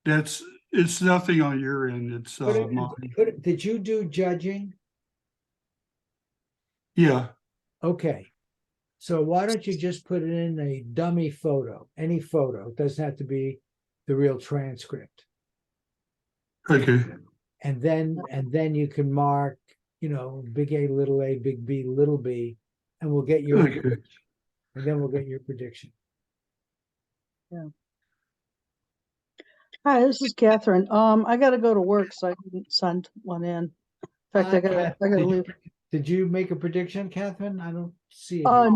that's it's nothing on your end. It's mine. Did you do judging? Yeah. Okay. So why don't you just put it in a dummy photo, any photo? It doesn't have to be the real transcript. Okay. And then you can mark, big A, big B, little b, and we'll get your Okay. and then we'll get your prediction. Hi, this is Catherine. I gotta go to work, so I didn't send one in. In fact, I gotta leave. Did you make a prediction, Catherine? I don't see it. Oh, here.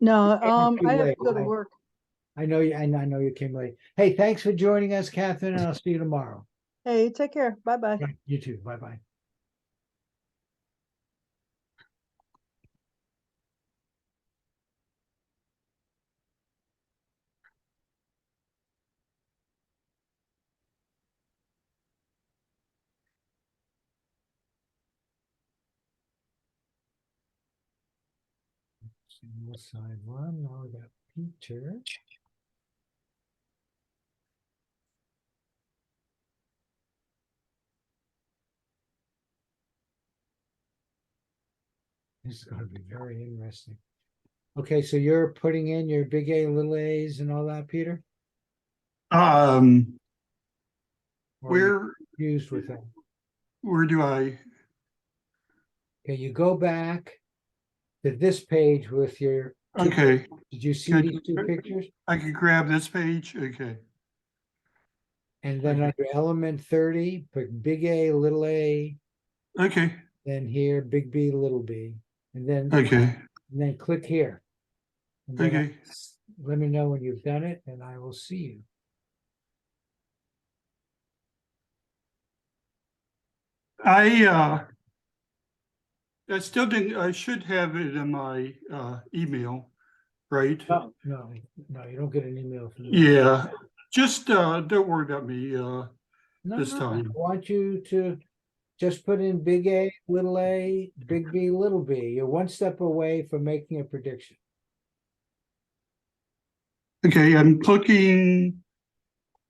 no, You came too I have late, to go to right? work. I know you. I know you came late. Hey, thanks for joining us, Catherine, and I'll see you tomorrow. Hey, take care. Bye-bye. You too. Bye bye. Single side one. Now we got Peter. This is going to be very interesting. Okay, so you're putting in your big A, little A's, and all that, Peter? Um, Or are you where confused with that? where do I? Okay, you go back to this page with your. Okay. Did you see Good. these two pictures? I can grab this page. Okay. And then Okay. under element 30, put big A, little a, Okay. then here, big B, little b. And Okay. then click here. And then Okay. let me know when you've done it, and I will see you. I still didn't. I should have it in my email, right? No, you don't get an email from me. Yeah. Just don't worry about me this I time. want you to just put in big A, big B, little b. You're one step away from making a prediction. Okay, I'm clicking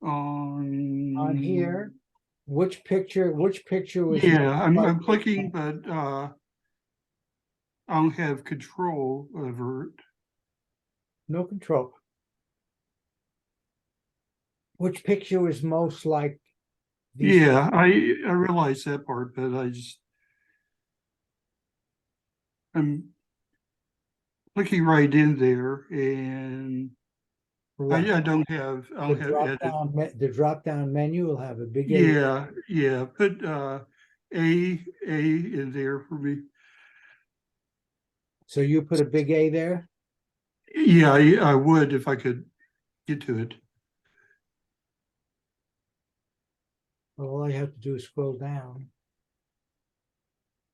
on Here, which picture was Yeah, I'm clicking, but I don't have control over it. no control? Which picture was most like these? Yeah, I realize that part, but I'm clicking right in there, and I don't have edit. The drop down menu will have a big A. Yeah. Put A in there for me. So you put a big A there? Yeah, I would if I could get to it. Well, all I have to do is scroll down.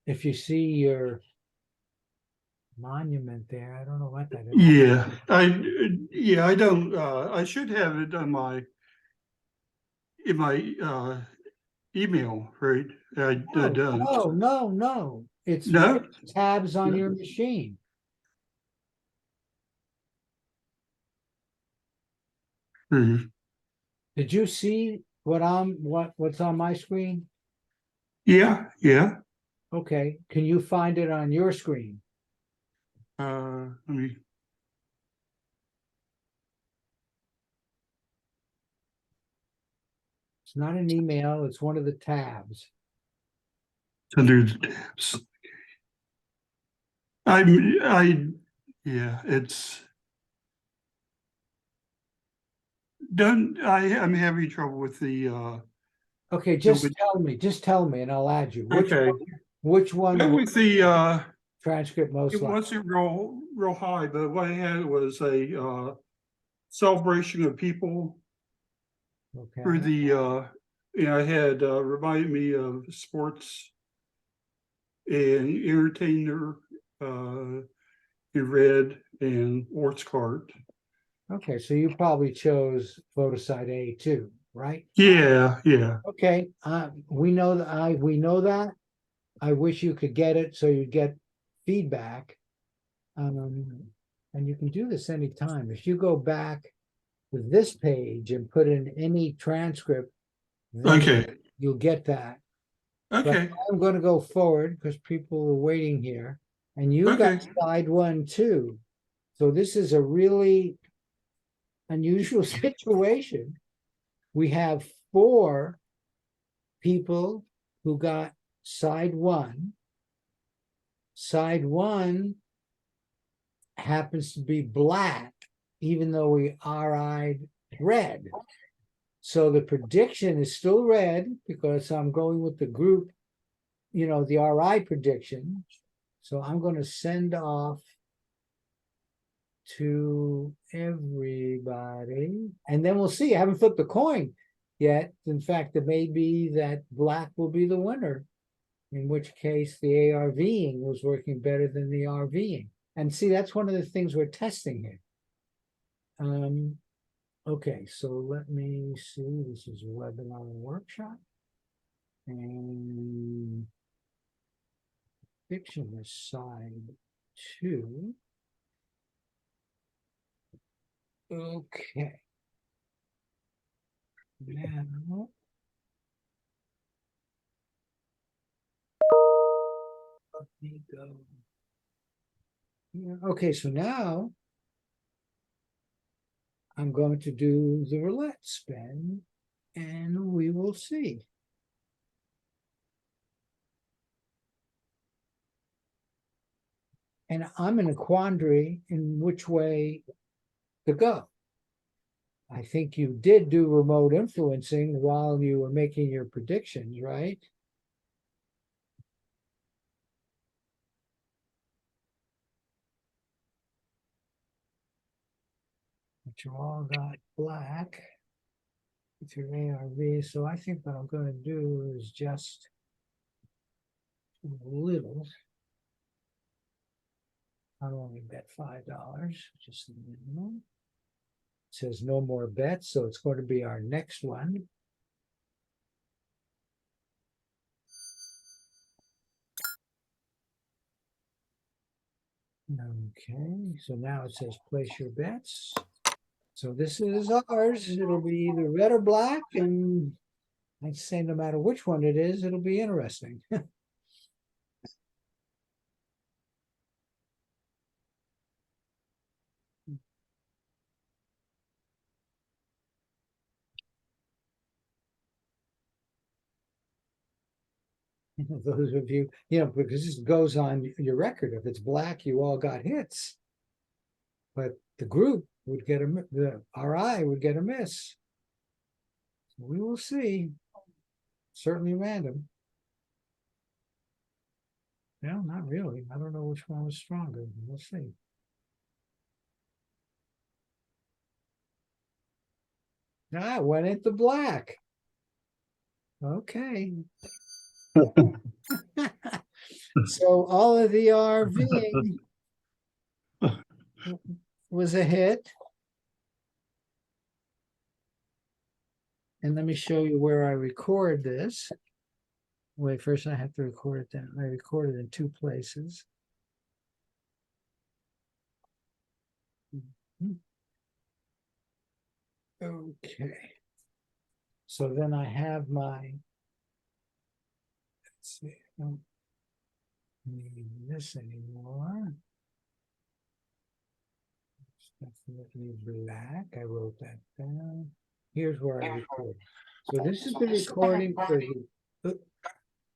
If you see your monument there, I don't know what that is. I don't. I should have it on my email, right? I don't. No. It's No. tabs on your machine. Mhm. Did you see what's on my screen? Yeah. Okay, can you find it on your screen? Let me. It's not an email, it's one of the tabs. It's under the tabs. Yeah, it's I'm having trouble with the, Okay, just tell me and I'll add you. okay. Which one Went will with the, transcript most it likely? wasn't real high, but what I had was a, celebration of people for Okay, the, I had, reminded me of sports and entertainer, in red and Orts cart. okay, so you probably chose Photosite A too, right? Yeah, yeah. Okay, we know that we know that. I wish you could get it so you get feedback. And you can do this anytime. If you go back to this page and put in any transcript, then Okay, you'll get that. But okay, I'm going to go forward because people are waiting here, and you got okay. slide 1 too. So this is a really unusual situation. We have 4 people who got side 1. Side 1 happens to be black, even though we RI'd red. So the prediction is still red because I'm going with the group, the RI prediction. So I'm going to send off to everybody, and then we'll see. I haven't flipped the coin yet. In fact, it may be that black will be the winner, in which case the ARVing was working better than the RVing. And see, that's one of the things we're testing here. Okay, so let me see. This is a webinar workshop. And fiction is side 2. Okay. Now, let me go. Yeah, okay, so now I'm going to do the roulette spin and we will see. And I'm in a quandary in which way to go. I think you did do remote influencing while you were making your predictions, right? But you all got black with your ARV. So I think what I'm going to do is just a little. I'll only bet $5, just the minimum. It says no more bets, so it's going to be our next one. Okay, so now it says place your bets. So this is ours. It'll be either red or black, and I'd say no matter which one it is, it'll be interesting. Those of you, because this goes on your record. If it's black, you all got hits. But the group would get the RI would get a miss. So we will see. Certainly random. No, not really. I don't know which one was stronger. We'll see. Ah, it went into black. Okay. So all of the RVing was a hit. And let me show you where I record this. Wait, first I have to record it down. I record it in 2 places. Okay. So then I have my, let's see, I don't need this anymore. It's definitely black. I wrote that down. Here's where I record. So this is the recording for the,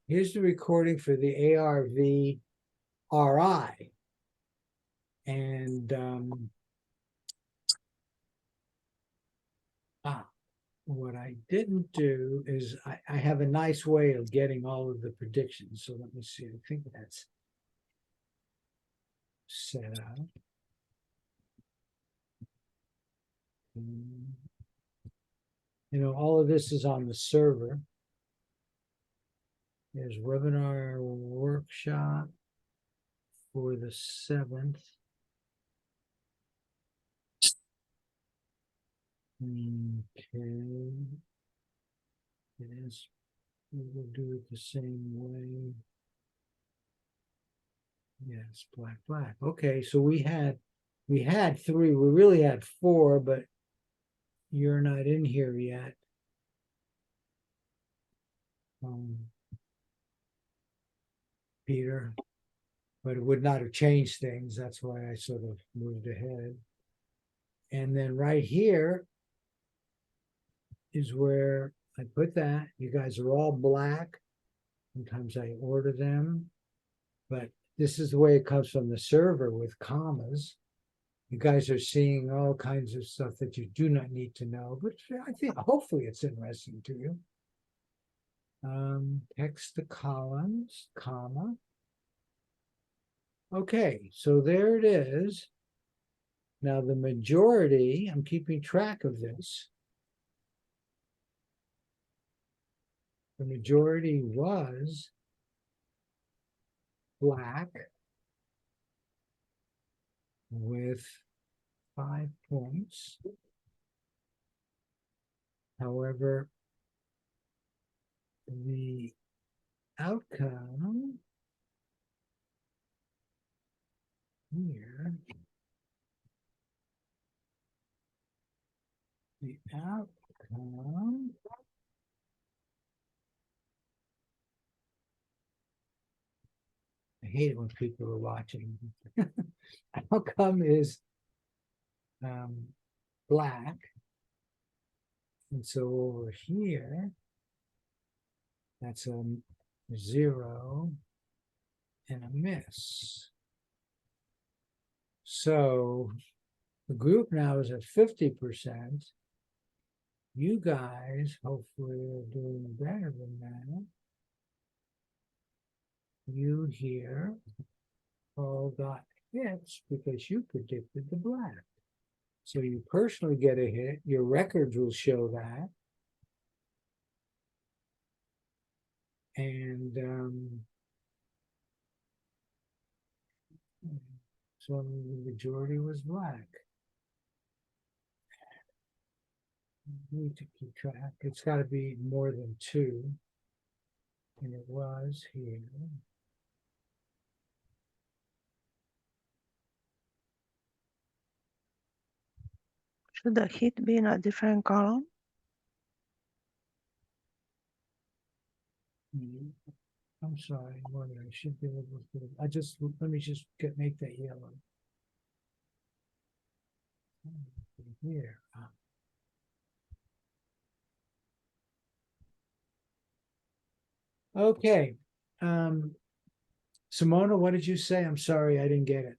here's the recording for the ARV RI. And what I didn't do is I have a nice way of getting all of the predictions. So let me see. I think that's set up. You know, all of this is on the server. There's webinar workshop for the 7th. Okay. It is, we will do it the same way. Yes, black. Okay, so we had 3, we really had 4, but you're not in here yet. Peter, but it would not have changed things. That's why I sort of moved ahead. And then right here is where I put that. You guys are all black. Sometimes I order them, but this is the way it comes from the server with commas. You guys are seeing all kinds of stuff that you do not need to know, but I think hopefully it's interesting to you. Text to columns, comma. Okay, so there it is. Now the majority, I'm keeping track of this. The majority was black with 5 points. However, the outcome here, the outcome I hate it when people are watching. Outcome is black. And so over here, that's a 0 and a miss. So the group now is at 50%. You guys hopefully are doing better than that. You here all got hits because you predicted the black. So you personally get a hit. Your records will show that. And so the majority was black. Need to keep track. It's got to be more than 2. And it was here. Should the hit be in a different column? I'm sorry, Morgan, I should be able to. Let me just make that yellow. Here. Okay. Simona, what did you say? I'm sorry, I didn't get it.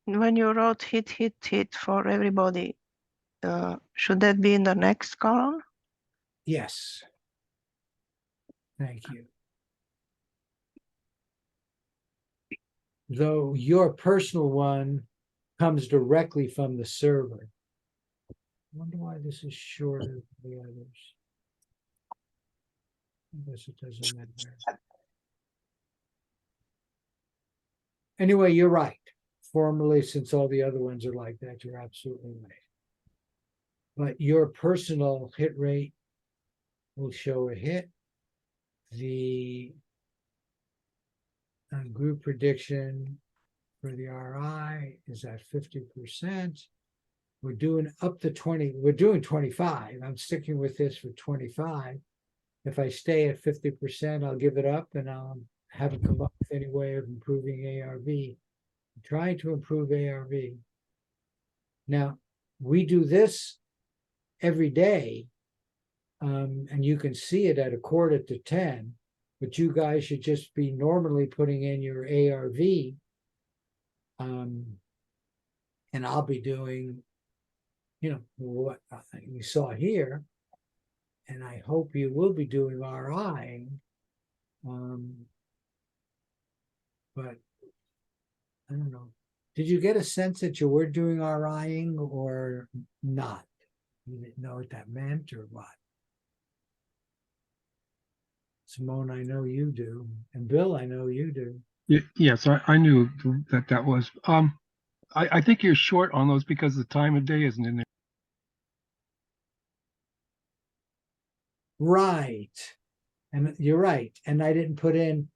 When you wrote hit for everybody, should that be in the next column? Yes. Thank you. Though your personal one comes directly from the server. I wonder why this is shorter than the others. I guess it doesn't matter. Anyway, you're right. Formally, since all the other ones are like that, you're absolutely right. But your personal hit rate will show a hit. The group prediction for the RI is at 50%. We're doing up to 20. We're doing 25. I'm sticking with this for 25. If I stay at 50%, I'll give it up and I'll haven't come up with any way of improving ARV. I'm trying to improve ARV. Now, we do this every day And you can see it at 9:45, but you guys should just be normally putting in your ARV. And I'll be doing, what you saw here. And I hope you will be doing RI. But I don't know. Did you get a sense that you were doing RIing or not? You didn't know what that meant or what? Simone, I know you do. And Bill, I know you do. Yes, I knew that was. I think you're short on those because the time of day isn't in there. Right. And you're right. And I didn't put in,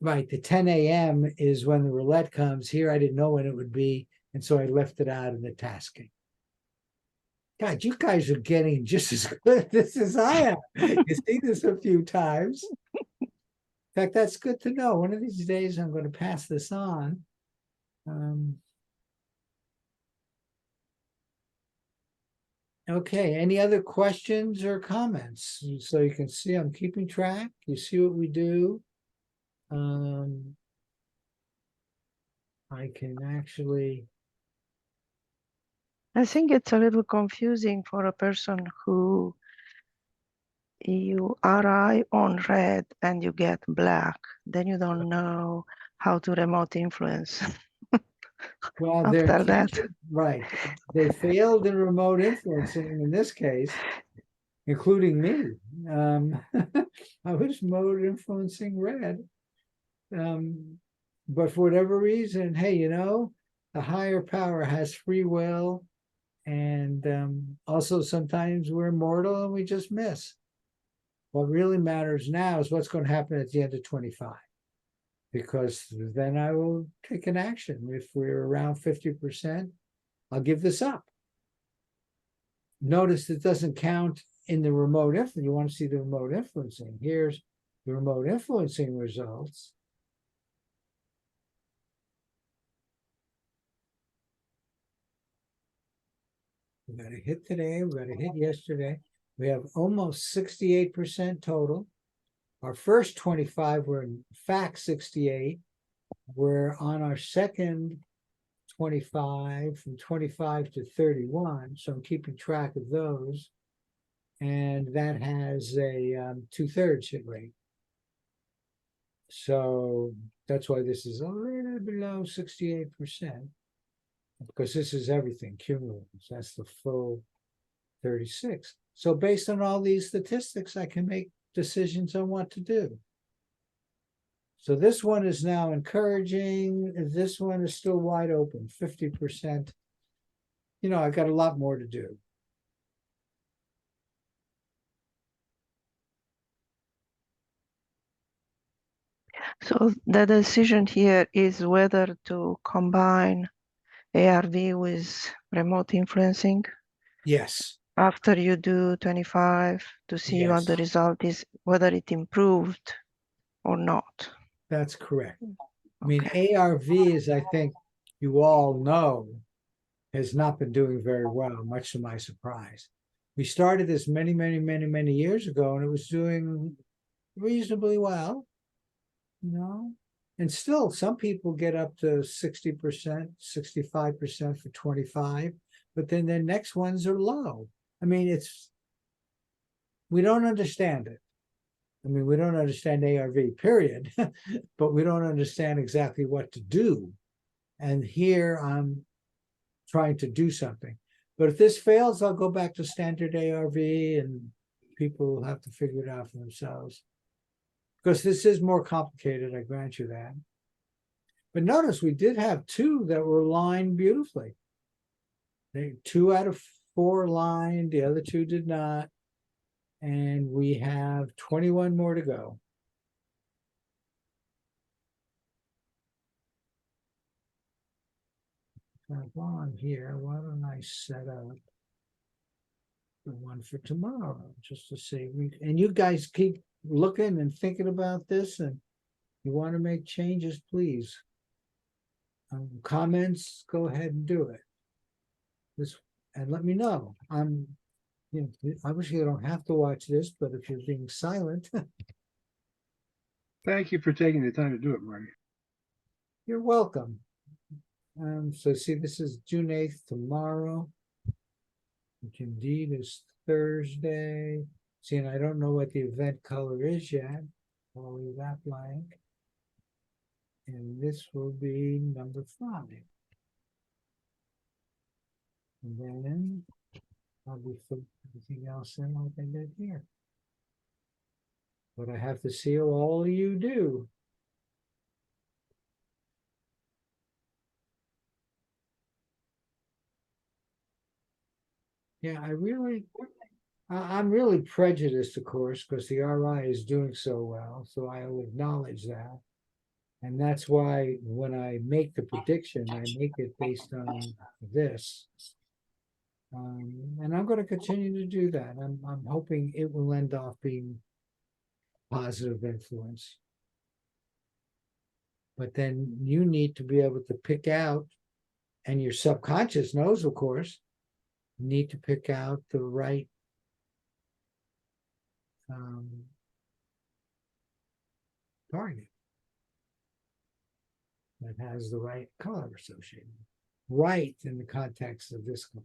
right, the 10 a.m. is when the roulette comes. Here I didn't know when it would be. And so I left it out in the tasking. God, you guys are getting just as good at this as I am. You see this a few times. In fact, that's good to know. One of these days I'm going to pass this on. Okay, any other questions or comments? So you can see I'm keeping track. You see what we do. I can actually. I think it's a little confusing for a person who you RI on red and you get black, then you don't know how to remote influence. Well, After that, right. They failed in remote influencing in this case, including me. I was remote influencing red. But for whatever reason, hey, the higher power has free will. And also sometimes we're mortal and we just miss. What really matters now is what's going to happen at the end of 25. Because then I will take an action. If we're around 50%, I'll give this up. Notice it doesn't count in the remote influence. You want to see the remote influencing. Here's the remote influencing results. We got a hit today. We got a hit yesterday. We have almost 68% total. Our first 25 were in fact 68. We're on our second 25 from 25 to 31. So I'm keeping track of those. And that has a 2/3 hit rate. So that's why this is a little below 68%. Because this is everything cumulative. That's the full 36. So based on all these statistics, I can make decisions on what to do. So this one is now encouraging. This one is still wide open, 50%. I got a lot more to do. so the decision here is whether to combine ARV with remote influencing. Yes. After you do 25 to see what the result is, whether it improved or not. That's correct. I mean, ARV, as I think you all know, has not been doing very well, much to my surprise. We started this many, many, many, many years ago, and it was doing reasonably well, and still some people get up to 60%, 65% for 25, but then the next ones are low. I mean, we don't understand it. I mean, we don't understand ARV, period, but we don't understand exactly what to do. And here I'm trying to do something. But if this fails, I'll go back to standard ARV and people will have to figure it out for themselves. Because this is more complicated, I grant you that. But notice we did have 2 that were aligned beautifully. 2 out of 4 aligned, the other 2 did not. And we have 21 more to go. While I'm here, why don't I set up the one for tomorrow, just to see. And you guys keep looking and thinking about this, and you want to make changes, please. Comments, go ahead and do it. And let me know. you know, obviously you don't have to watch this, but if you're being silent, Thank you for taking the time to do it, Marty. you're welcome. So see, this is June 8th tomorrow, which indeed is Thursday. See, and I don't know what the event color is yet. I'll leave that blank. And this will be number 5. And then I'll be putting everything else in like I did here. But I have to see how all of you do. Yeah, I'm really prejudiced, of course, because the RI is doing so well, so I'll acknowledge that. And that's why when I make the prediction, I make it based on this. And I'm going to continue to do that. I'm hoping it will end off being positive influence. But then you need to be able to pick out, and your subconscious knows, of course, need to pick out the right target that has the right color associated. Right in the context of this one.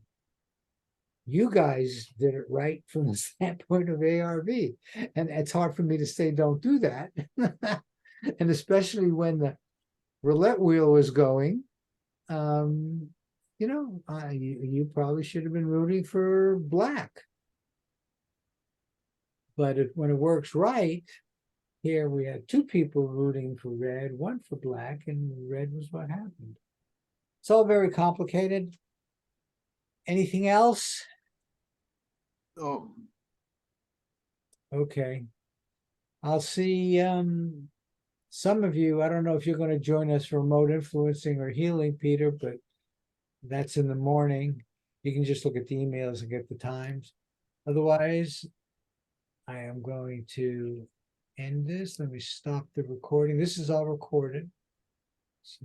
You guys did it right from the standpoint of ARV. And it's hard for me to say don't do that. And especially when the roulette wheel was going, you know, you probably should have been rooting for black. But when it works right, here we had 2 people rooting for red, 1 for black, and red was what happened. It's all very complicated. Anything else? Oh, Okay. I'll see some of you. I don't know if you're going to join us for remote influencing or healing, Peter, but that's in the morning. You can just look at the emails and get the times. Otherwise, I am going to end this. Let me stop the recording. This is all recorded. So